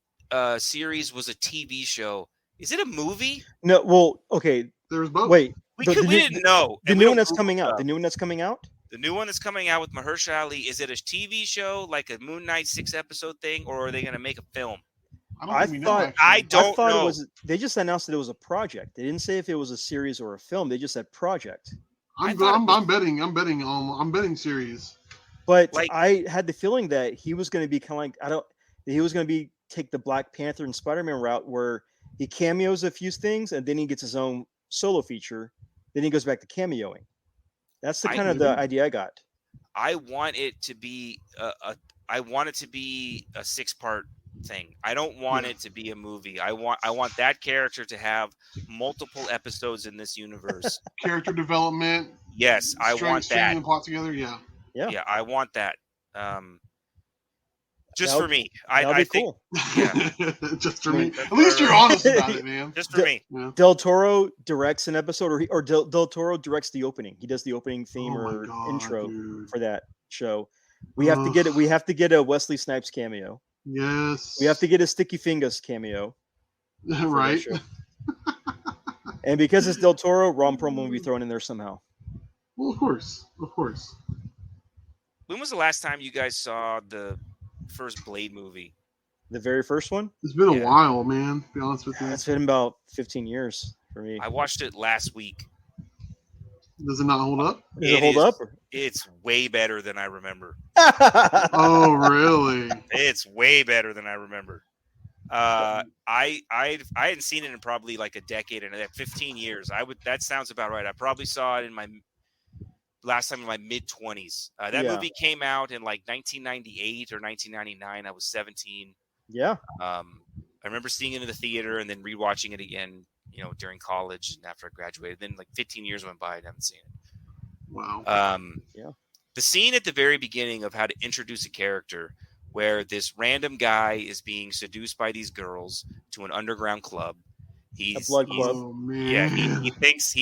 series was a TV show. Is it a movie? No, well, okay. There's both. Wait, We didn't know. The and we new don't one that's Google coming out. stuff. The new one that's coming out. The new one that's coming out with Mahershala Ali. Is it a TV show like a Moon Knight 6-episode thing, or are they going to make a film? I don't think we know, actually. I don't know. It was. They just announced that it was a project. They didn't say if it was a series or a film. They just said project. I'm betting series. But Like- I had the feeling that he was going to be kind of like he was going to be take the Black Panther and Spider-Man route where he cameos a few things and then he gets his own solo feature. Then he goes back to cameoing. That's the kind of the idea I got. I want it to be a 6-part thing. I don't want it to be a movie. I want that character to have multiple episodes in this universe. Character development. Yes, I want that. Stringing the plot together. Yeah. Yeah, I want that. Just That'll- for me. That'll I be think cool. yeah, Just for me. That's At least you're honest about it, man. just for me. Yeah. Del Toro directs an episode, or Del Toro directs the opening. He does the opening theme Oh my or God, intro dude. for that show. We have to get it. We have to get a Wesley Snipes cameo. Yes. We have to get a Sticky Fingers cameo. for that right. show. And because it's Del Toro, Ron Perlman will be thrown in there somehow. Well, of course. When was the last time you guys saw the first Blade movie? The very first one. It's been a Yeah. while, man. To be honest with you. It's been about 15 years for me. I watched it last week. Does it not hold up? Does it hold up? It's way better than I remember. Oh, really? It's way better than I remember. I hadn't seen it in probably like a decade and 15 years. That sounds about right. I probably saw it in my last time in my mid-20s. That Yeah. movie came out in like 1998 or 1999. I was 17. Yeah. I remember seeing it in the theater and then rewatching it again, during college and after I graduated. Then like 15 years went by and I haven't seen it. Wow. Yeah. The scene at the very beginning of how to introduce a character where this random guy is being seduced by these girls to an underground club. He's blood club. Oh, man. yeah, he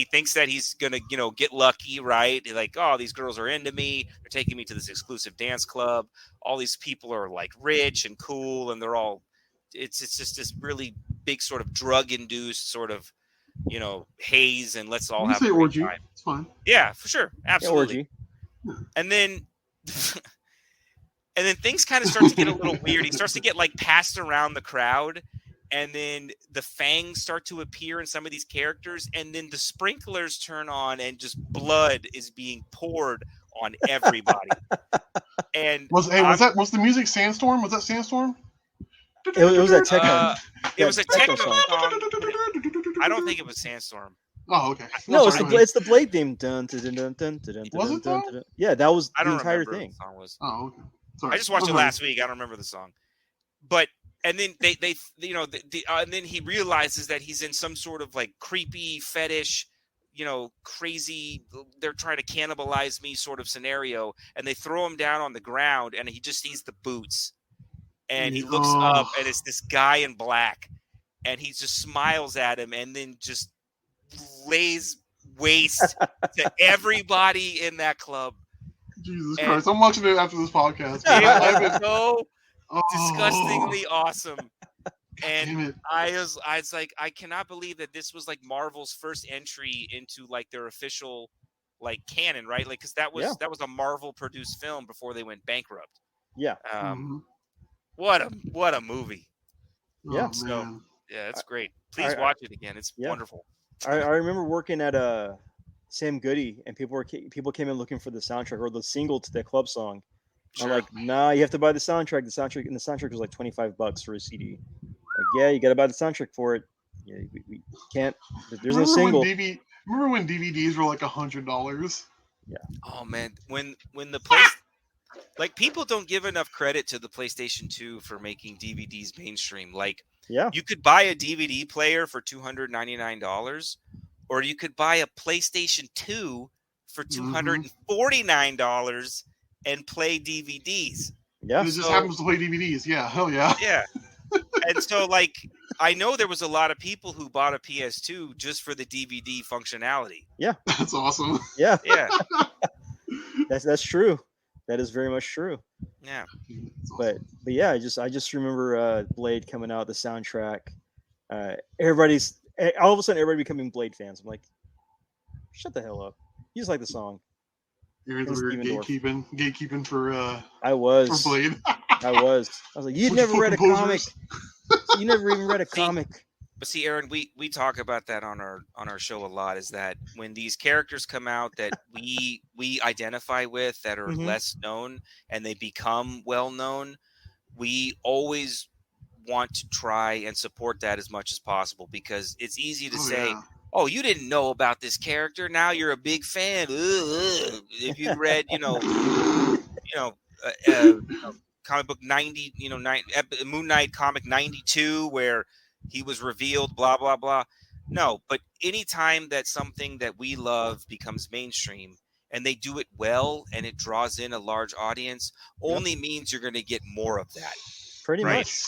thinks that he's gonna, get lucky, right? Like, oh, these girls are into me. They're taking me to this exclusive dance club. All these people are like rich and cool, and they're all. It's just this really big sort of drug-induced sort of, haze, and let's all You have say a great orgy. time. It's fine. Yeah, for sure, Yeah, absolutely. orgy. And then. And then things kind of start to get a little weird. He starts to get like passed around the crowd, and then the fangs start to appear in some of these characters, and then the sprinklers turn on, and just blood is being poured on everybody. And Was the music Sandstorm? Was that Sandstorm? It was that techno. it was a techno song. song. I don't think it was Sandstorm. Oh, okay. No, it's Sorry. it's the Blade theme. Dun, dun, dun, dun, dun, dun, Was it dun, though? dun. Yeah, that was I the don't entire remember thing. what the song was. Oh, okay. Sorry. I just watched it Uh-huh. last week. I don't remember the song, but and then they and then he realizes that he's in some sort of like creepy fetish, crazy. They're trying to cannibalize me sort of scenario, and they throw him down on the ground, and he just sees the boots, and he looks up, and it's this guy in black, and he just smiles at him, and then just lays waste to everybody in that club. Jesus And- Christ. I'm watching it after this podcast. It I've was been- so oh, disgustingly awesome. Damn And it. I was like, I cannot believe that this was like Marvel's first entry into like their official like canon, right? Like, because that was a Marvel produced film before they went bankrupt. Yeah. Mhm. What a movie! Oh, Yeah. So- man. Yeah, it's great. Please I- watch it again. It's Yeah. wonderful. I remember working at Sam Goody, and people came in looking for the soundtrack or the single to that club song. I'm Sure. like, nah, you have to buy the soundtrack. The soundtrack was like $25 for a CD. Like, yeah, you got to buy the soundtrack for it. Yeah, we can't. There's no single. Remember when DVDs were like $100? Oh man, when the place like people don't give enough credit to the PlayStation 2 for making DVDs mainstream. Like Yeah. you could buy a DVD player for $299, or you could buy a PlayStation 2 for Mhm. $249 and play DVDs. Yeah. And it just So- happens to play DVDs. Yeah, hell yeah. Yeah. And so, like, I know there was a lot of people who bought a PS2 just for the DVD functionality. That's awesome. Yeah. Yeah. That's true. That is very much true. Yeah. That's But awesome. yeah, I just remember Blade coming out, the soundtrack. Everybody's all of a sudden everybody becoming Blade fans. I'm like, shut the hell up. You just like the song. You're It's over here Steven gatekeeping for I was. Blade. I was like, you've Bunch of never read a fucking comic. posers. You never even read a See, comic. But see, Aaron, we talk about that on our show a lot. Is that when these characters come out that we identify with that are Mhm. less known and they become well known, we always want to try and support that as much as possible, because it's easy to Oh, say, yeah. "Oh, you didn't know about this character. Now you're a big fan." If you read, comic book 90, Moon Knight comic 92, where he was revealed, blah blah blah. No, but anytime that something that we love becomes mainstream and they do it well and it draws in a large audience, only means you're going to get more of that. Pretty Right. much.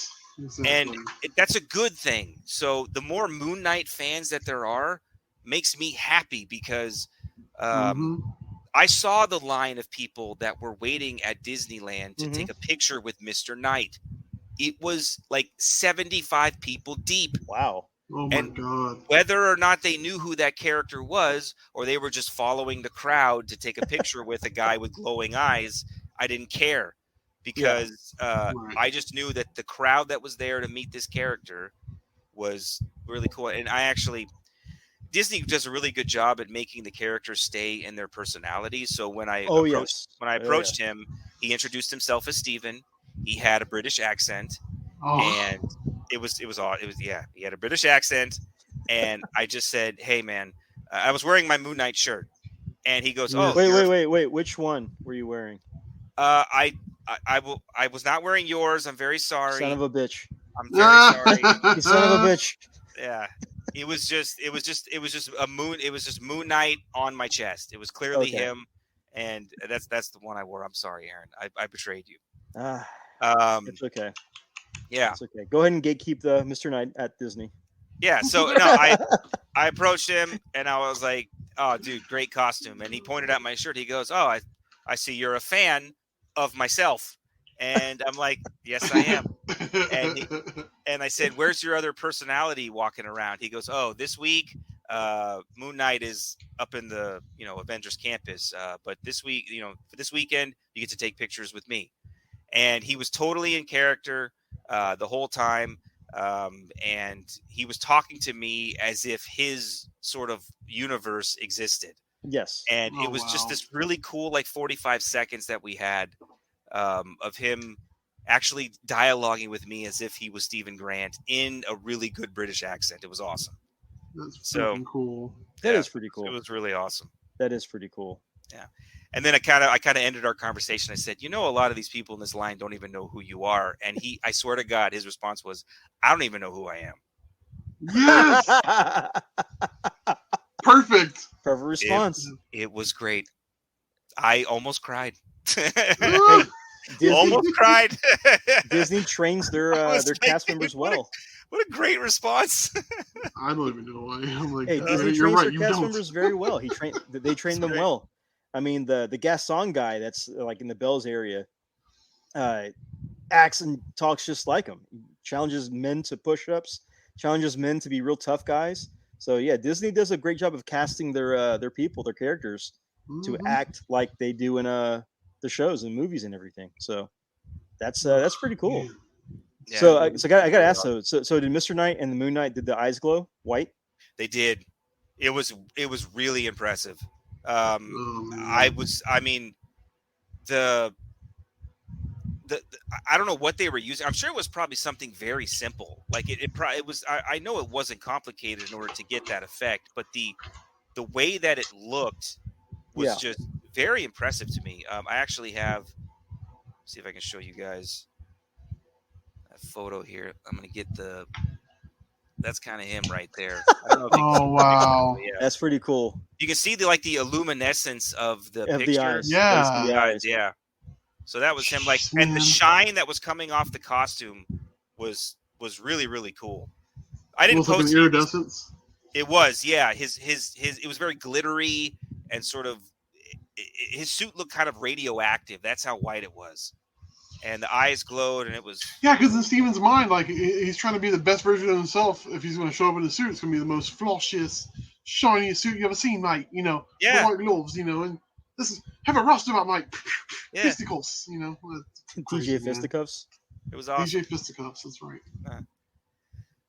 And that's a good thing. So the more Moon Knight fans that there are makes me happy, because Mhm. I saw the line of people that were waiting at Disneyland to Mhm. take a picture with Mr. Knight. It was like 75 people deep. Wow. Oh my And god. whether or not they knew who that character was, or they were just following the crowd to take a picture with a guy with glowing eyes, I didn't care, because Right. I just knew that the crowd that was there to meet this character was really cool. And Disney does a really good job at making the characters stay in their personality. So when I Oh approached yes. when I Oh, approached him, he introduced himself as Steven. He had a British accent, Oh. and he had a British accent, and I just said, "Hey man," I was wearing my Moon Knight shirt, and he goes, Yes. "Oh, you're Wait. Which one were you wearing? I was not wearing yours. I'm very sorry. Son of a bitch. I'm very sorry. You son of a bitch. Yeah." It was just Moon Knight on my chest. It was clearly Okay. him, and that's the one I wore. I'm sorry, Aaron. I betrayed you. Ah, it's okay. Yeah. It's okay. Go ahead and gatekeep the Mr. Knight at Disney. Yeah. So no, I approached him and I was like, "Oh, dude, great costume." And he pointed at my shirt. He goes, "Oh, I see you're a fan of myself." And I'm like, "Yes, I am." And I said, "Where's your other personality walking around?" He goes, "Oh, this week, Moon Knight is up in the Avengers campus, but this week, for this weekend, you get to take pictures with me." And he was totally in character the whole time, and he was talking to me as if his sort of universe existed. Yes. And Oh, it was just wow. this really cool, like 45 seconds that we had of him actually dialoguing with me as if he was Stephen Grant in a really good British accent. It was awesome. That's So- freaking cool. That Yeah, is pretty cool. It was really awesome. That is pretty cool. And then I kind of ended our conversation. I said, a lot of these people in this line don't even know who you are. And I swear to God, his response was, "I don't even know who I am." Yes. Perfect. Perfect response. It was great. I almost cried. Disney, Almost cried. Disney trains their was their cast thinking, members what a- well. What a great response. I don't even know why. I'm like, Hey, Disney you're trains right. their You cast don't. members very well. They train them great. well. I mean, the Gaston guy that's like in the Bells area, acts and talks just like him. He challenges men to push-ups, challenges men to be real tough guys. So yeah, Disney does a great job of casting their people, their characters, to Mhm. act like they do in the shows and movies and everything. So that's pretty cool. Man. Yeah, So I got to ask so did Mr. Knight and the Moon Knight, did the eyes glow white? they did. It was really impressive. Oh, The I don't know what they were using. I'm sure it was probably something very simple. Like it was. I know it wasn't complicated in order to get that effect, but the way that it looked was Yeah. just very impressive to me. I actually have. See if I can show you guys a photo here. I'm gonna get the That's kind of him right there. I don't know if you can see Oh the wow. picture, yeah. That's pretty cool. You can see the luminescence of the Of picture. the eyes. Yeah. The eyes. Yeah. So that was him, like, and the Man. shine that was coming off the costume was really, really cool. I didn't Almost like an post it. iridescence. It was, yeah. His it was very glittery and sort of his suit looked kind of radioactive. That's how white it was, and the eyes glowed, and it was. Yeah, because in Steven's mind, like he's trying to be the best version of himself. If he's going to show up in a suit, it's going to be the most flawless, shiniest suit you ever seen, mate. You know, Yeah. the white gloves. You know, and this is have a rust about, mate. Yeah. Fisticles. You know, crazy, DJ man. Fisticuffs. It was awesome. DJ Fisticuffs. That's right.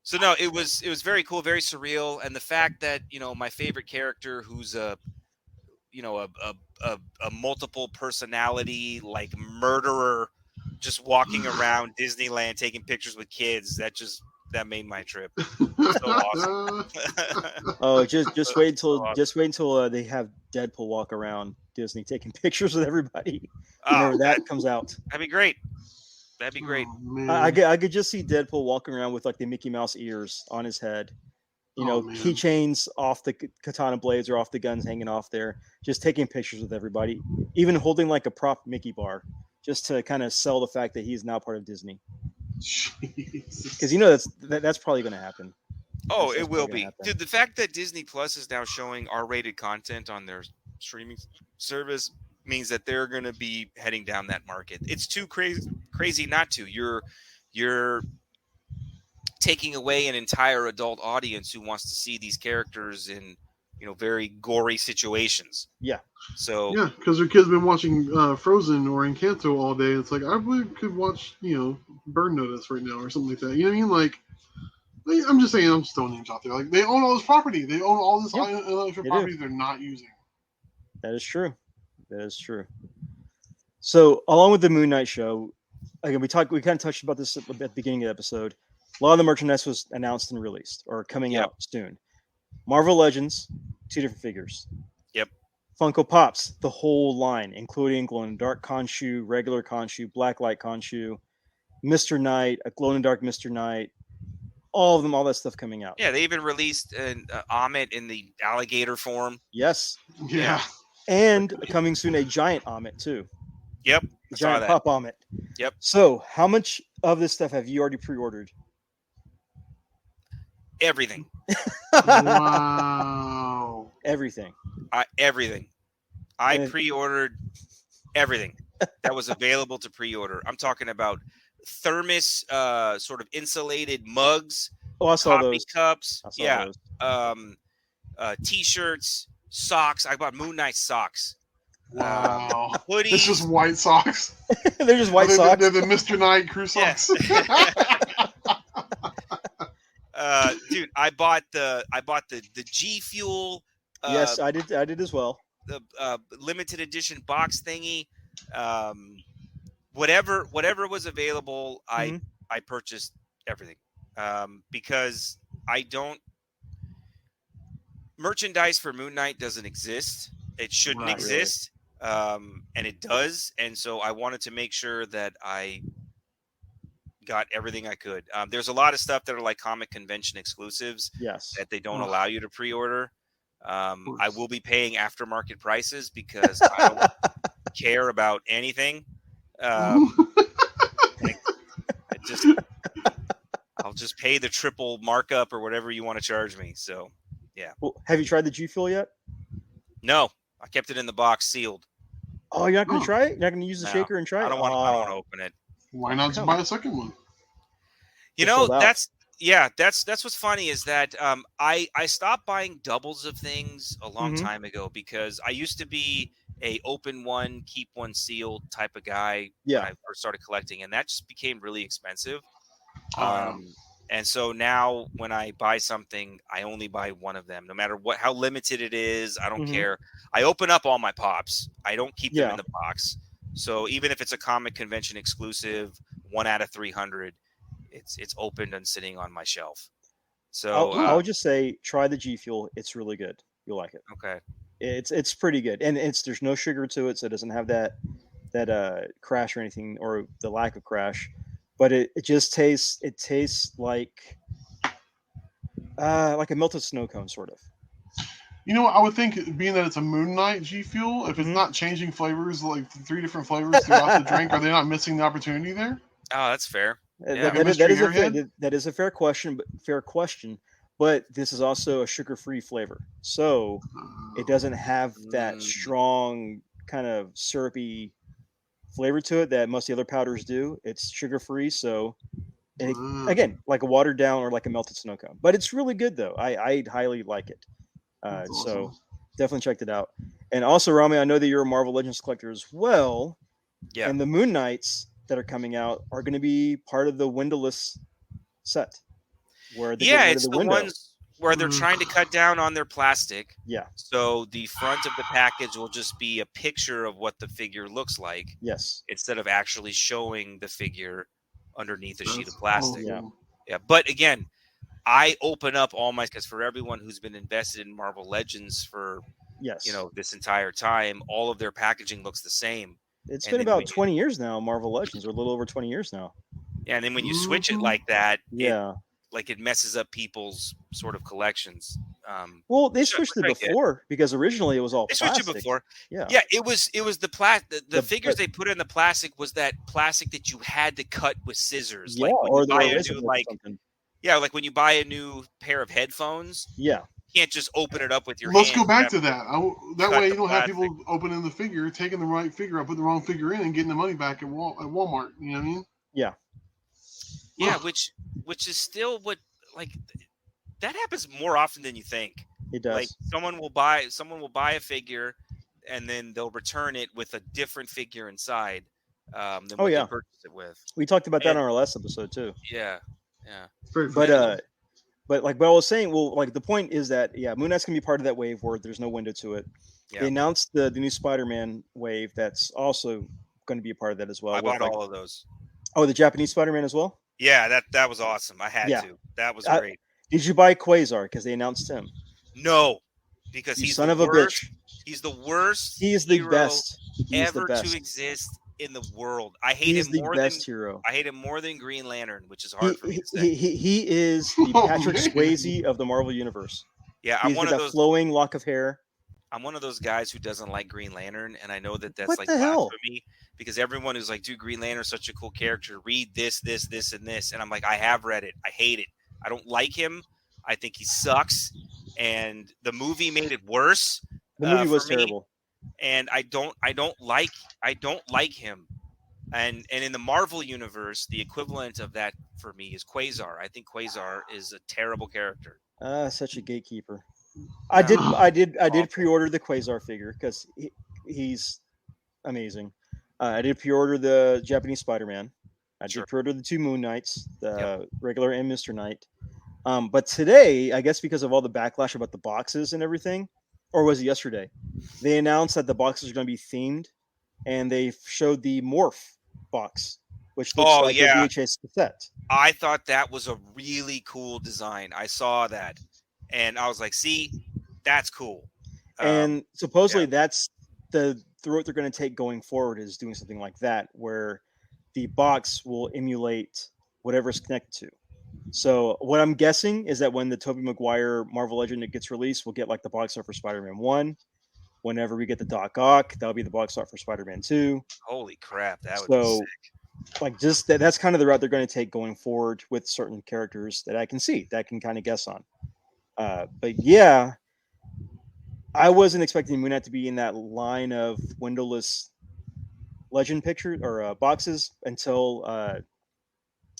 So no, it was very cool, very surreal, and the fact that my favorite character, who's a multiple personality like murderer, just walking around Disneyland taking pictures with kids, that made my trip. So awesome. Oh, just wait until So awesome. they have Deadpool walk around Disney taking pictures with everybody. Oh, Whenever that comes out, that'd be great. That'd be great. Oh, man. I could just see Deadpool walking around with like the Mickey Mouse ears on his head. Oh, man. Keychains off the katana blades or off the guns hanging off there, just taking pictures with everybody, even holding like a prop Mickey bar, just to kind of sell the fact that he's now part of Disney. Jesus. Because that's probably going to happen. Oh, That's it will probably be. gonna happen. Dude, the fact that Disney Plus is now showing R-rated content on their streaming service means that they're going to be heading down that market. It's too crazy not to. You're taking away an entire adult audience who wants to see these characters in very gory situations. Yeah. So Yeah, because their kids been watching Frozen or Encanto all day. It's like I really could watch, Burn Notice right now or something like that. You know what I mean? Like, I'm just saying, I'm just throwing names out there. Like, they own all this property. They own all this intellectual they property do. they're not using. That is true. That is true. So, along with the Moon Knight show, again, we kind of touched about this at the beginning of the episode. A lot of the merchandise was announced and released or coming Yep. out soon. Marvel Legends, 2 different figures. Yep. Funko Pops, the whole line, including glow in the dark Khonshu, regular Khonshu, blacklight Khonshu, Mr. Knight, a glow in the dark Mr. Knight, all of them, all that stuff coming out. yeah, they even released an Amit in the alligator form. Yes. Yeah. And coming soon, a giant Amit too. Yep, A I saw giant that. pop Amit. Yep. So, how much of this stuff have you already pre-ordered? Everything. Wow. Everything. Everything. I And- pre-ordered everything that was available to pre-order. I'm talking about thermos, sort of insulated mugs, Oh, I saw coffee those. cups, I saw yeah, those. t-shirts, socks. I bought Moon Knight socks. Wow. Hoodies. It's just white socks. They're just white they're, socks. They're the Mr. Knight crew Yeah. socks. Dude, I bought the G Fuel. Yes, I did as well. The limited edition box thingy. Whatever was available, Mm-hmm. I purchased everything, because I don't. Merchandise for Moon Knight doesn't exist. It shouldn't Not really. exist, and it does. And so I wanted to make sure that I got everything I could. There's a lot of stuff that are like comic convention exclusives Yes. that they don't Ugh. allow you to pre-order. I course. will be paying aftermarket prices because I don't care about anything. I'll just pay the triple markup or whatever you want to charge me. So Well, have you tried the G Fuel yet? no, I kept it in the box sealed. Oh, you're not going Oh. to try it? You're not going to use the No, shaker and try it? I don't want to open it. Why not just Come buy on. a second one? You They're know, sold out. that's what's funny is that I stopped buying doubles of things a long Mhm. time ago because I used to be a open one, keep one sealed type of guy Yeah. when I first started collecting, and that just became really expensive. Oh, And so now when I buy something, I only buy one of them, no matter how limited it is. I don't Mhm. care. I open up all my pops. I don't keep them Yeah. in the box. So even if it's a comic convention exclusive, 1 out of 300, it's opened and sitting on my shelf. So I would just say try the G Fuel. It's really good. You'll like it. okay. It's pretty good, and there's no sugar to it, so it doesn't have that crash or anything, or the lack of crash. But it just tastes like Like a melted snow cone, sort of. You know what? I would think, being that it's a Moon Knight G Fuel, if it's Mhm. not changing flavors, like 3 different flavors throughout the drink, are they not missing the opportunity there? Oh, that's fair. Uh, Yeah. Like a that mystery is a fair, airhead? that is a fair question, but this is also a sugar-free flavor, so it doesn't have that Mm, strong kind of syrupy flavor to it that most of the other powders do. It's sugar-free, so again, like a watered down or like a melted snow cone. But it's really good though. I highly like it. That's So awesome. definitely checked it out. And also, Rami, I know that you're a Marvel Legends collector as well, yeah. and the Moon Knights that are coming out are going to be part of the windowless set, where they get Yeah, rid of it's the the window. ones where they're Mm. trying to cut down on their plastic. Yeah. So the front of the package will just be a picture of what the figure looks like Yes. instead of actually showing the figure underneath a sheet of That's plastic. Yeah. awesome. Yeah, but again, I open up all my because for everyone who's been invested in Marvel Legends for Yes. this entire time, all of their packaging looks the same. It's And been then about when you 20 years now. Marvel Legends, or a little over 20 years now. yeah, and then when you switch it Hmm. like that, Yeah. it messes up people's sort of collections. Well, they Which switched it I get. before because originally it was all They switched it plastic. before. Yeah. Yeah, it was the The figures but they put in the plastic was that plastic that you had to cut with scissors. yeah, Like when you buy or a resin new or something. like when you buy a new pair of headphones, Yeah. you can't just open it up with your Let's go hands. You back have to to that. That cut way, the you don't have plastic. people opening the figure, taking the right figure, I put the wrong figure in, and getting the money back at Walmart. You know what I mean? Yeah. Yeah, Ugh. which is still what like that happens more often than you think. It Like does. someone will buy a figure and then they'll return it with a different figure inside than Oh what they yeah. purchased it with. We talked about that And on our last episode too. yeah, yeah. It's very But And frustrating. but I was saying, well, like the point is that yeah, Moon Knight's gonna be part of that wave where there's no window to it. They yeah, announced the new Spider-Man wave that's also going to be a part of that as well. I With bought like, all of those. oh, the Japanese Spider-Man as well. Yeah, that was awesome. I had Yeah. to. That was Uh, great. did you buy Quasar because they announced him? No, because You he's son the of a worst. bitch. He's the worst He is the hero best. He is the ever to best. exist in the world. I hate He him is the more than best hero. Green Lantern, which is He hard for me to say. he is the Oh Patrick man, Swayze of the Marvel universe. Yeah, He's got that flowing lock of hair. I'm one of those guys who doesn't like Green Lantern, and I know that that's What like the hell? blasphemy because everyone who's like, "Dude, Green Lantern's such a cool character. Read this, this, this, and this," and I'm like, I have read it. I hate it. I don't like him. I think he sucks, and the movie made it worse The movie for was me. terrible. And I don't like him. And in the Marvel universe, the equivalent of that for me is Quasar. I think Quasar is a terrible character. Such a gatekeeper. No, I did awful. pre-order the Quasar figure because he's amazing. I did pre-order the Japanese Spider-Man. I Sure. did pre-order the two Moon Knights, the Yep. regular and Mr. Knight. But today, I guess because of all the backlash about the boxes and everything, or was it yesterday? They announced that the boxes are going to be themed, and they showed the Morph box, which looks Oh like a yeah, VHS cassette. I thought that was a really cool design. I saw that, and I was like, "See, that's cool." And supposedly Yeah. that's the route they're going to take going forward is doing something like that, where the box will emulate whatever it's connected to. So what I'm guessing is that when the Tobey Maguire Marvel Legend gets released, we'll get like the box art for Spider-Man 1. Whenever we get the Doc Ock, that'll be the box art for Spider-Man 2. Holy crap, that would be So sick. like just that's kind of the route they're going to take going forward with certain characters that I can see, that I can kind of guess on. But yeah, I wasn't expecting Moon Knight to be in that line of windowless legend picture or boxes until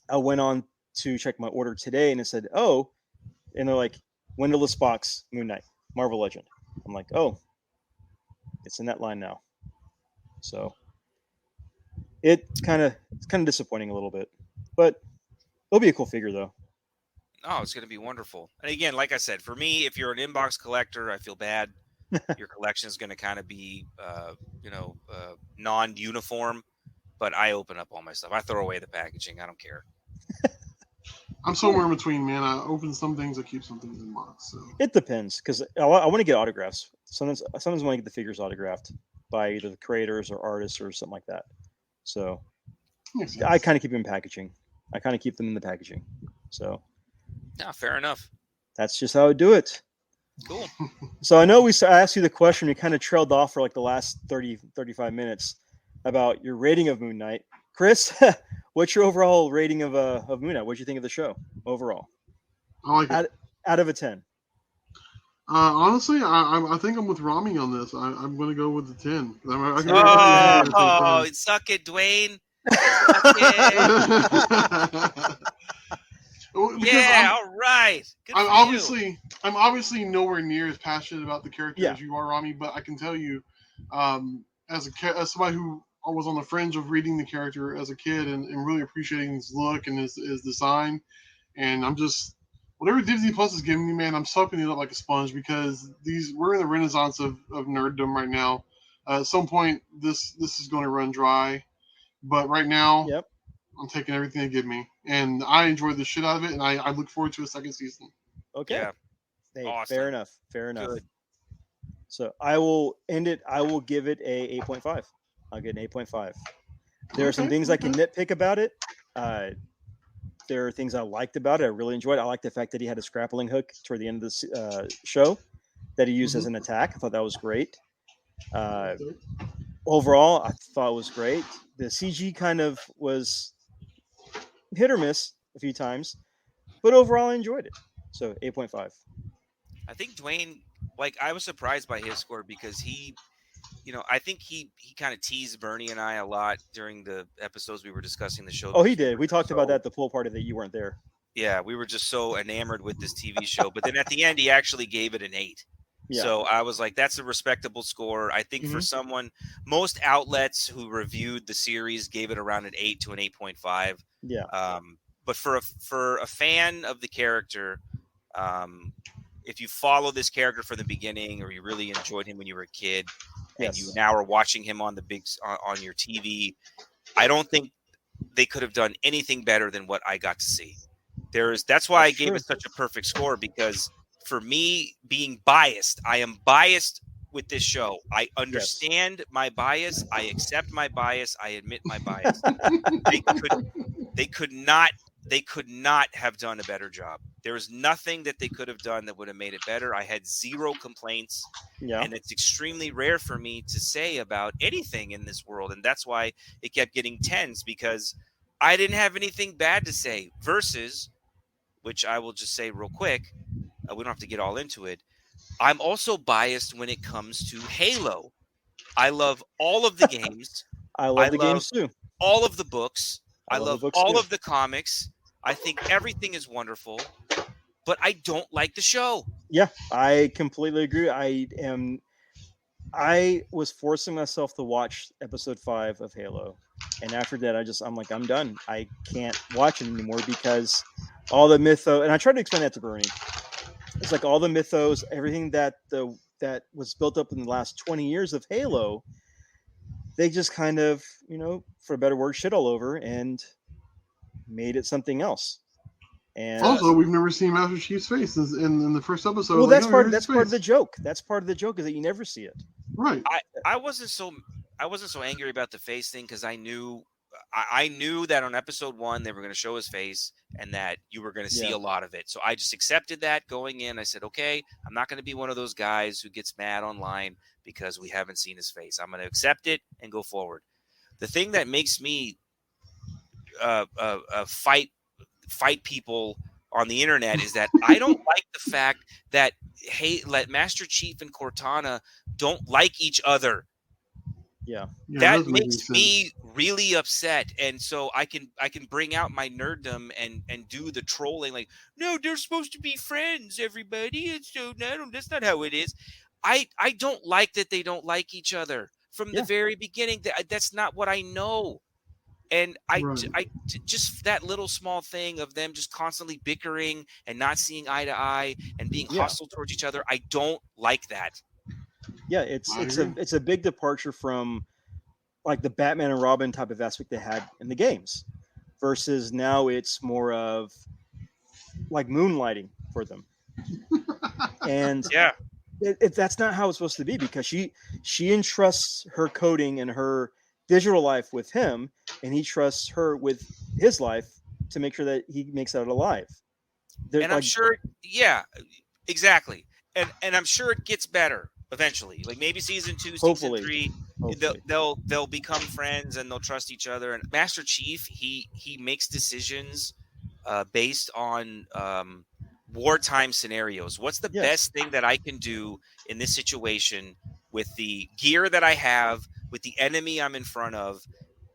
I went on to check my order today and it said, oh, and they're like, windowless box, Moon Knight, Marvel Legend. I'm like, oh, it's in that line now. So it's kind of disappointing a little bit, but it'll be a cool figure though. Oh, it's going to be wonderful. And again, like I said, for me, if you're an inbox collector, I feel bad. Your collection is going to kind of be, non-uniform. But I open up all my stuff. I throw away the packaging. I don't care. I'm somewhere in between, man. I open some things, I keep some things in box. So It depends because I want to get autographs. Sometimes I want to get the figures autographed by either the creators or artists or something like that. So makes sense. I kind of keep them in packaging. I kind of keep them in the packaging. So Yeah, fair enough. That's just how I do it. Cool. So I know I asked you the question. We kind of trailed off for like the last 30, 35 minutes about your rating of Moon Knight. Chris, what's your overall rating of Moon Knight? What'd you think of the show overall? I like it. Out of a 10. Honestly, I think I'm with Ramy on this. I'm going to go with the 10. Oh, suck it, Dwayne. Suck it. Yeah, all right. Good I'm for you. obviously nowhere near as passionate about the character Yeah. as you are, Ramy. But I can tell you, as somebody who was on the fringe of reading the character as a kid and really appreciating his look and his design, and I'm just whatever Disney Plus is giving me, man, I'm soaking it up like a sponge because we're in the renaissance of nerddom right now. At some point, this is going to run dry, but right now, Yep. I'm taking everything they give me, and I enjoyed the shit out of it, and I look forward to a second season. Okay. Yeah. Hey, Awesome. fair enough. Fair enough. Good. So I will end it. I will give it a 8.5. I'll get an 8.5. There are some things I can nitpick about it. There are things I liked about it. I really enjoyed it. I like the fact that he had a grappling hook toward the end of the show that he used as an attack. I thought that was great. Overall, I thought it was great. The CG kind of was hit or miss a few times, but overall, I enjoyed it. So 8.5. I think Dwayne, I was surprised by his score because he, I think he kind of teased Bernie and I a lot during the episodes we were discussing the show. Oh, he did. We talked about that at the pool party that you weren't there. Yeah, we were just so enamored with this TV show. But then at the end, he actually gave it an 8. Yeah. So I was like, that's a respectable score. I think for most outlets who reviewed the series gave it around an 8 to an 8.5. Yeah. But for a fan of the character, if you follow this character from the beginning, or you really enjoyed him when you were a kid, and you now are watching him on on your TV, I don't think they could have done anything better than what I got to see. That's why I gave it such a perfect score, because for me, being biased, I am biased with this show. I understand my bias. I accept my bias. I admit my bias. They could not have done a better job. There was nothing that they could have done that would have made it better. I had zero complaints. Yeah. And it's extremely rare for me to say about anything in this world. And that's why it kept getting 10s, because I didn't have anything bad to say. Versus, which I will just say real quick, we don't have to get all into it. I'm also biased when it comes to Halo. I love all of the games. I love the games too. All of the books. I love all of the comics. I think everything is wonderful, but I don't like the show. Yeah, I completely agree. I was forcing myself to watch episode 5 of Halo. And after that, I'm like, I'm done. I can't watch it anymore because all the mythos, and I tried to explain that to Bernie. It's like all the mythos, everything that was built up in the last 20 years of Halo, they just kind of, for a better word, shit all over and made it something else. And also, we've never seen Master Chief's face in the first episode. Well, that's part of the joke. That's part of the joke, is that you never see it. Right. I wasn't so angry about the face thing, because I knew that on episode 1 they were going to show his face and that you were going to see a lot of it. So I just accepted that going in. I said, okay, I'm not going to be one of those guys who gets mad online because we haven't seen his face. I'm going to accept it and go forward. The thing that makes me fight people on the internet is that I don't like the fact that Master Chief and Cortana don't like each other. Yeah, that makes me really upset, and so I can bring out my nerddom and do the trolling, like, no, they're supposed to be friends, everybody. It's so that's not how it is. I don't like that they don't like each other from the very beginning. That's not what I know. And I just that little small thing of them just constantly bickering and not seeing eye to eye and being hostile towards each other, I don't like that. Yeah, it's a big departure from like the Batman and Robin type of aspect they had in the games, versus now it's more of like moonlighting for them. And that's not how it's supposed to be, because she entrusts her coding and her digital life with him, and he trusts her with his life to make sure that he makes it out alive. They're And I'm sure, yeah, exactly. And I'm sure it gets better eventually. Like maybe season 2, season Hopefully. 3, they'll become friends and they'll trust each other. And Master Chief, he makes decisions based on wartime scenarios. What's the Yes. best thing that I can do in this situation with the gear that I have, with the enemy I'm in front of,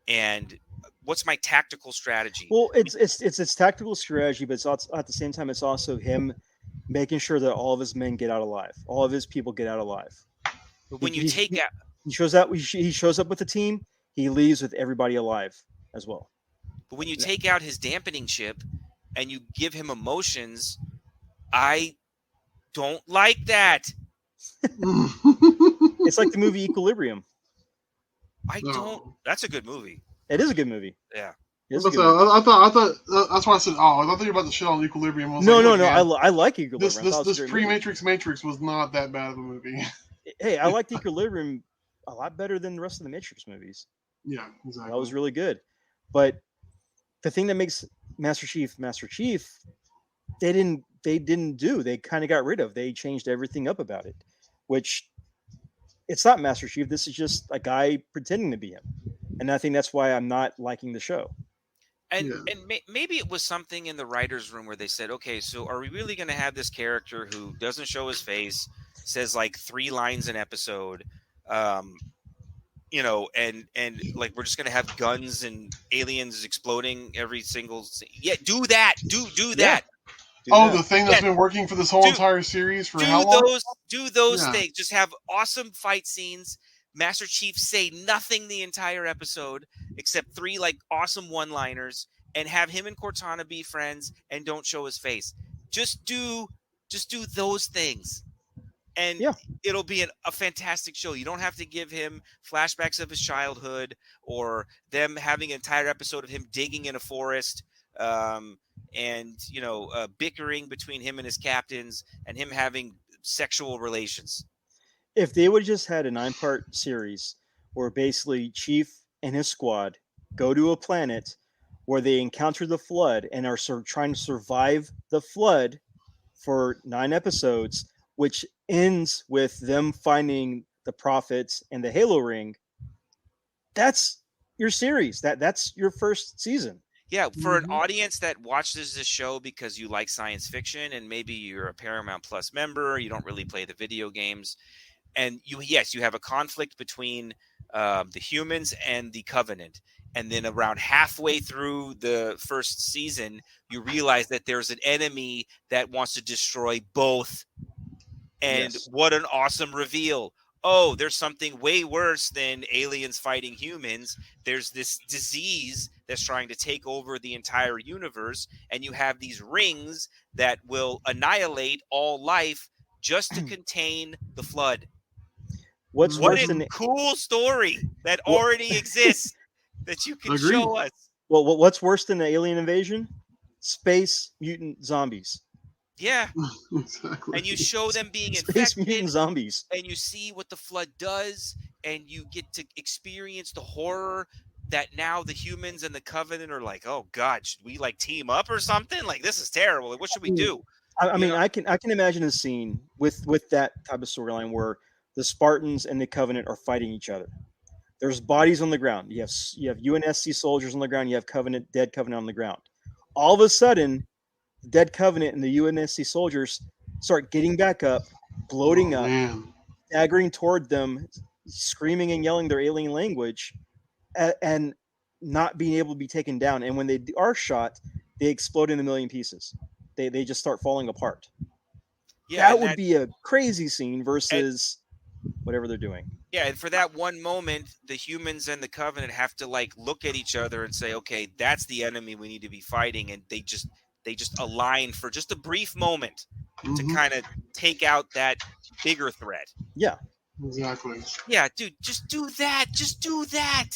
and what's my tactical strategy? Well, it's tactical strategy, but it's also, at the same time, it's also him making sure that all of his men get out alive, all of his people get out alive. But when you He- take he, out, he shows up, he shows up with the team. He leaves with everybody alive as well. but when you take out his dampening chip and you give him emotions, I don't like that. It's like the movie Equilibrium. I don't. That's a good movie. It is a good movie. Yeah. It is a I good movie. thought that's why I said, oh, I thought you were about to shit on Equilibrium. I was No, like, no, look, no. man, I like Equilibrium. I thought it was this a great movie. pre-Matrix Matrix was not that bad of a movie. Hey, I liked Equilibrium a lot better than the rest of the Matrix movies. Yeah, exactly. That was really good. But the thing that makes Master Chief, they didn't do. They kind of got rid of. They changed everything up about it, which it's not Master Chief. This is just a guy pretending to be him, and I think that's why I'm not liking the show. And maybe it was something in the writers' room where they said, okay, so are we really going to have this character who doesn't show his face, says like 3 lines an episode, you know, and like we're just going to have guns and aliens exploding every single do that. Do that. The thing that's been working for this whole entire series for how long? Do those things. Just have awesome fight scenes. Master Chief say nothing the entire episode except 3 like awesome one-liners, and have him and Cortana be friends and don't show his face. Just do those things, and it'll be a fantastic show. You don't have to give him flashbacks of his childhood or them having an entire episode of him digging in a forest. And bickering between him and his captains and him having sexual relations. If they would have just had a 9-part series where basically Chief and his squad go to a planet where they encounter the flood and are trying to survive the flood for 9 episodes, which ends with them finding the prophets and the Halo ring, that's your series. That's your first season. Yeah, for an audience that watches this show because you like science fiction and maybe you're a Paramount Plus member, you don't really play the video games, and you have a conflict between the humans and the Covenant, and then around halfway through the first season, you realize that there's an enemy that wants to destroy both, and what an awesome reveal. Oh, there's something way worse than aliens fighting humans. There's this disease that's trying to take over the entire universe, and you have these rings that will annihilate all life just to contain the flood. What a cool story that already exists that you can show us. Well, what's worse than the alien invasion? Space mutant zombies. Yeah, exactly. And you show them being Space infected, mutant zombies, and you see what the flood does, and you get to experience the horror that now the humans and the Covenant are like, oh God, should we like team up or something? Like this is terrible. Like, what should we do? I mean, I can imagine a scene with that type of storyline where the Spartans and the Covenant are fighting each other. There's bodies on the ground. You have UNSC soldiers on the ground. You have dead Covenant on the ground. All of a sudden, the dead Covenant and the UNSC soldiers start getting back up, bloating up, staggering toward them, screaming and yelling their alien language, and not being able to be taken down. And when they are shot, they explode in a million pieces. They just start falling apart. Yeah, that would be a crazy scene versus whatever they're doing. Yeah, and for that one moment, the humans and the Covenant have to like look at each other and say, okay, that's the enemy we need to be fighting. And they just align for just a brief moment to kind of take out that bigger threat. Yeah. Exactly. Yeah, dude, just do that. Just do that.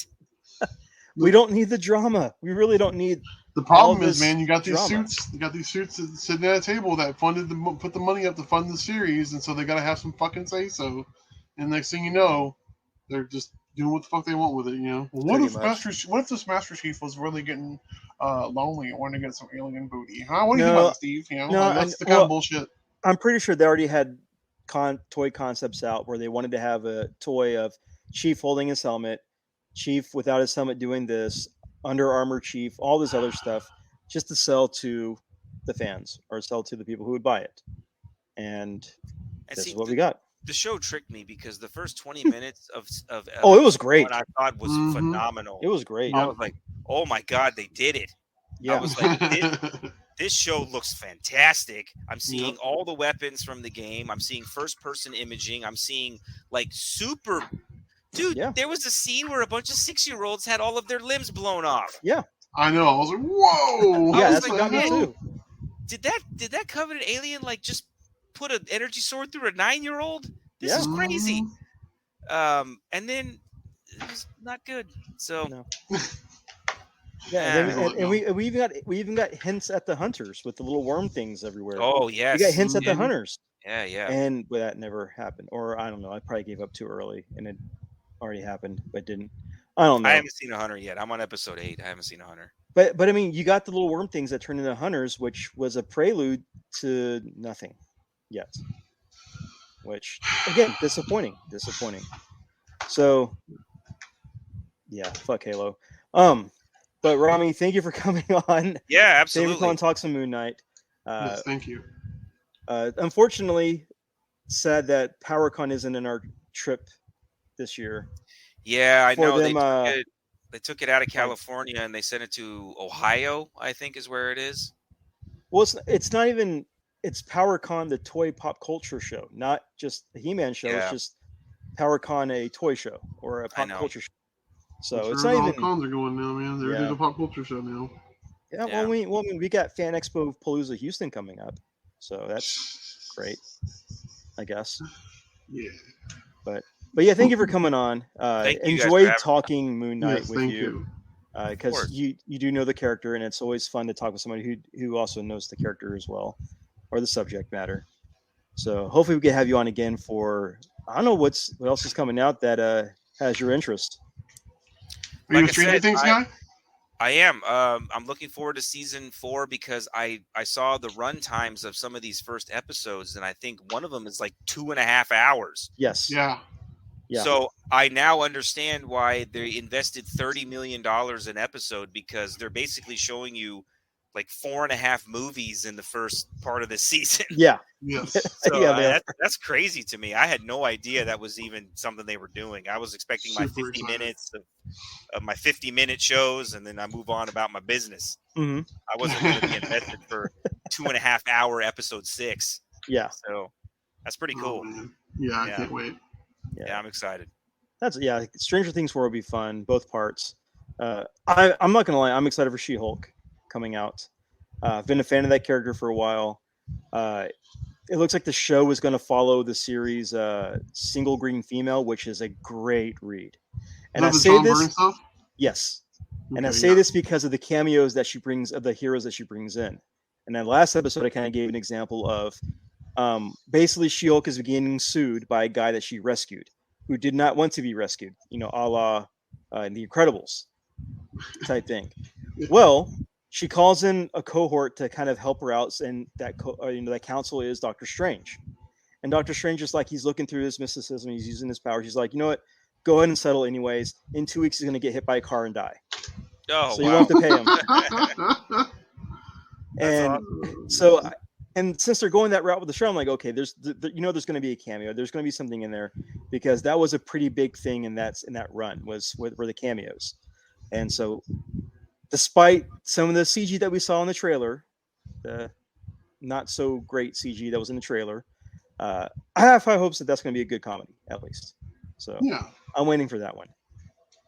We don't need the drama. We really don't need. The problem is, man, you got these drama. suits. You got these suits sitting at a table that put the money up to fund the series, and so they got to have some fucking say so. And next thing you know, they're just doing what the fuck they want with it. You know, what if this Master Chief was really getting lonely and wanted to get some alien booty. Huh? What do you think No, about that, Steve? You know, no, like, that's the kind of bullshit. I'm pretty sure they already had toy concepts out where they wanted to have a toy of Chief holding his helmet, Chief without his helmet doing this, Under Armour Chief, all this other stuff, just to sell to the fans or sell to the people who would buy it. And this is what we got. The show tricked me because the first 20 minutes of Oh, it was great. what I thought was phenomenal. It was great. I was like, oh my God, they did it. Yeah. I was like, this show looks fantastic. I'm seeing all the weapons from the game. I'm seeing first person imaging. I'm seeing like super. Dude, there was a scene where a bunch of 6-year-olds had all of their limbs blown off. Yeah. I know. I was like, whoa. Yeah, that's what got me too. Did that coveted alien like just put an energy sword through a 9-year-old? This is crazy. And then it was not good. So no. And we even got hints at the hunters with the little worm things everywhere. Oh yes, we got hints at the hunters. Yeah. And that never happened, or I don't know. I probably gave up too early, and it already happened, but didn't. I don't know. I haven't seen a hunter yet. I'm on episode 8. I haven't seen a hunter. But I mean, you got the little worm things that turned into hunters, which was a prelude to nothing yet. Which again, disappointing. So yeah, fuck Halo. But Ramy, thank you for coming on. Yeah, absolutely. Thank you for talk some Moon Knight. Yes, thank you. Unfortunately, sad that PowerCon isn't in our trip this year. Yeah, I know. They took it out of California and they sent it to Ohio, I think is where it is. Well, it's not even. It's PowerCon, the toy pop culture show, not just the He-Man show. It's just PowerCon, a toy show or a pop culture show. So it's not even. Cons are going now, man. They're doing a pop culture show now. Yeah, well, we got Fan Expo Palooza Houston coming up, so that's great, I guess. Yeah. But yeah, thank you for coming on. Enjoyed talking Moon Knight with you. Because you do know the character, and it's always fun to talk with somebody who also knows the character as well, or the subject matter. So hopefully we can have you on again for I don't know what else is coming out that has your interest. Are you a Stranger Things guy? I am. I'm looking forward to season 4 because I saw the run times of some of these first episodes, and I think one of them is like 2.5 hours. Yes. Yeah. So I now understand why they invested $30 million an episode, because they're basically showing you like 4.5 movies in the first part of the season. Yeah. Yes. So that's crazy to me. I had no idea that was even something they were doing. I was expecting my 50 minutes of my 50-minute shows, and then I move on about my business. Mm-hmm. I wasn't going to be invested for 2.5 hour episode 6. Yeah. So that's pretty cool. I can't wait. Yeah, I'm excited. Stranger Things 4 will be fun, both parts. I'm not gonna lie, I'm excited for She-Hulk coming out. I've been a fan of that character for a while. It looks like the show is going to follow the series Single Green Female, which is a great read. And I say this, yes, and I say this because of the cameos that she brings, of the heroes that she brings in. And then last episode, I kind of gave an example of basically She-Hulk is getting sued by a guy that she rescued, who did not want to be rescued, a la The Incredibles type thing. Well, she calls in a cohort to kind of help her out, and that that council is Doctor Strange. And Doctor Strange is like, he's looking through his mysticism, he's using his power. She's like, you know what? Go ahead and settle anyways. In 2 weeks, he's going to get hit by a car and die. Oh, so you won't have to pay him. And since they're going that route with the show, I'm like, okay, there's going to be a cameo. There's going to be something in there, because that was a pretty big thing in that run were the cameos. And so, despite some of the CG that we saw in the trailer, the not so great CG that was in the trailer, I have high hopes that that's going to be a good comedy, at least. So I'm waiting for that one.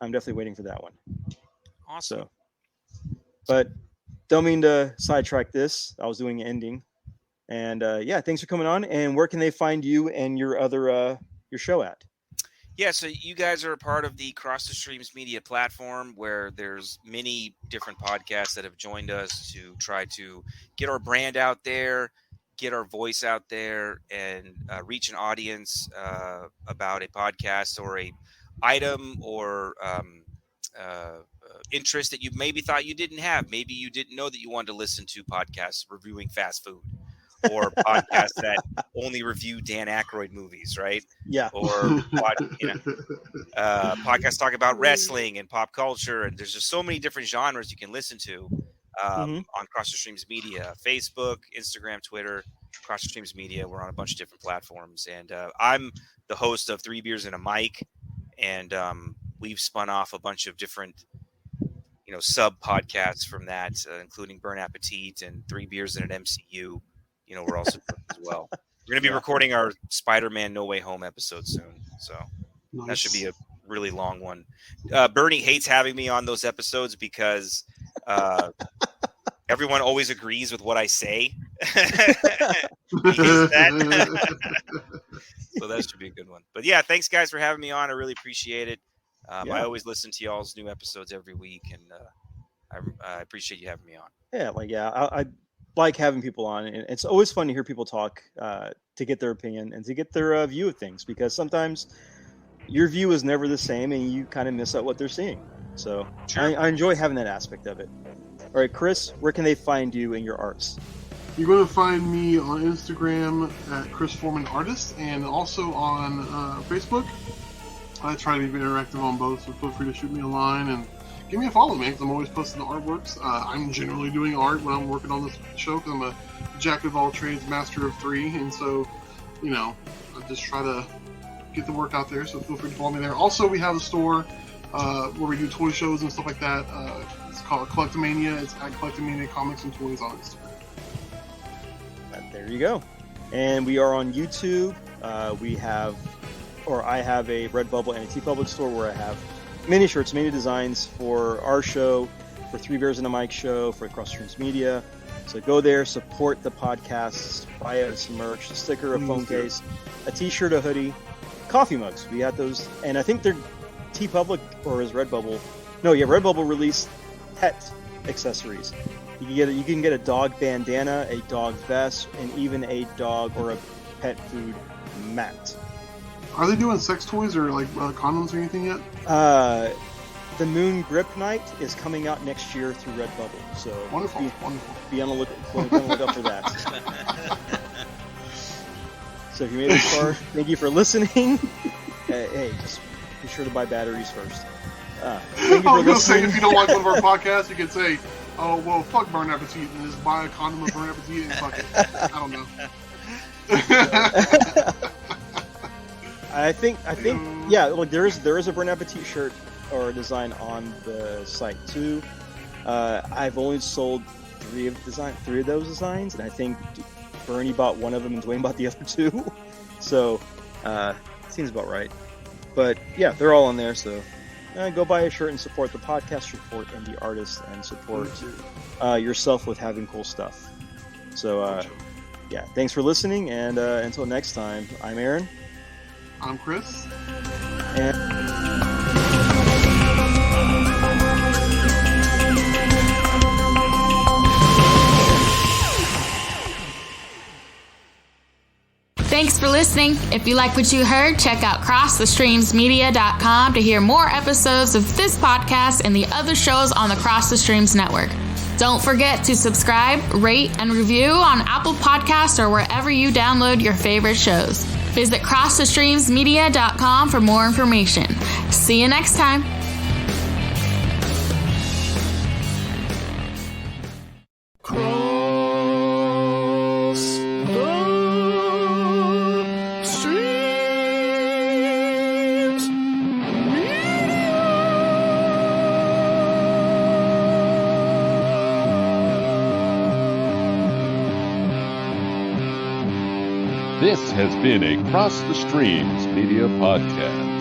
I'm definitely waiting for that one. Awesome. So, but don't mean to sidetrack this. I was doing an ending. And thanks for coming on. And where can they find you and your other your show at? Yeah, so you guys are a part of the Cross the Streams media platform, where there's many different podcasts that have joined us to try to get our brand out there, get our voice out there, and reach an audience about a podcast or a item or interest that you maybe thought you didn't have. Maybe you didn't know that you wanted to listen to podcasts reviewing fast food, or podcasts that only review Dan Aykroyd movies, right? Yeah. Or podcasts talk about wrestling and pop culture, and there's just so many different genres you can listen to on Cross the Streams Media, Facebook, Instagram, Twitter. Cross the Streams Media. We're on a bunch of different platforms, and I'm the host of 3 Beers and a Mic, and we've spun off a bunch of different, sub podcasts from that, including Burn Appetit and 3 Beers and an MCU. We're also as well. We're going to be recording our Spider-Man No Way Home episode soon, so that should be a really long one. Bernie hates having me on those episodes because everyone always agrees with what I say. So that should be a good one. But yeah, thanks guys for having me on. I really appreciate it. I always listen to y'all's new episodes every week, and I appreciate you having me on. I like having people on, and it's always fun to hear people talk, to get their opinion and to get their view of things, because sometimes your view is never the same and you kind of miss out what they're seeing. So sure. I enjoy having that aspect of it. All right, Chris, where can they find you in your arts? You're going to find me on Instagram at Chris Foreman Artist, and also on Facebook. I try to be interactive on both, so feel free to shoot me a line and give me a follow, man, because I'm always posting the artworks. I'm generally doing art when I'm working on this show, because I'm a jack of all trades, master of three, and so, I just try to get the work out there, so feel free to follow me there. Also, we have a store where we do toy shows and stuff like that. It's called Collectomania. It's at Collectomania Comics and Toys on Instagram. There you go. And we are on YouTube. I have a Redbubble and a TeePublic store where I have mini shirts, mini designs for our show, for 3 Beers and a Mic show, for Cross Streams Media. So go there, support the podcasts, buy us some merch, a sticker, a phone case, a t-shirt, a hoodie, coffee mugs. We had those, and I think they're TeePublic, or is Redbubble? No, yeah, Redbubble released pet accessories. You can get a dog bandana, a dog vest, and even a dog or a pet food mat. Are they doing sex toys or like condoms or anything yet? The Moon Grip Night is coming out next year through Redbubble. So wonderful. Be on the lookout for that. So if you made it this far, thank you for listening. Hey, just be sure to buy batteries first. Thank you for I was going to say, listening. if you don't like one of our podcasts, you could say, oh, well, fuck Burn Appetit, and just buy a condom of Burn Appetit and fuck it. I don't know. I think, yeah. Like there is a Burn Appetit shirt or a design on the site too. I've only sold three of those designs, and I think Bernie bought one of them and Dwayne bought the other two. So seems about right. But yeah, they're all on there. So go buy a shirt and support the podcast, support indie artists, and support yourself with having cool stuff. So yeah, thanks for listening, and until next time, I'm Aaron. I'm Chris. Thanks for listening. If you like what you heard, check out crossthestreamsmedia.com to hear more episodes of this podcast and the other shows on the Cross the Streams network. Don't forget to subscribe, rate, and review on Apple Podcasts or wherever you download your favorite shows. Visit crossthestreamsmedia.com for more information. See you next time. This has been a Cross the Streams Media Podcast.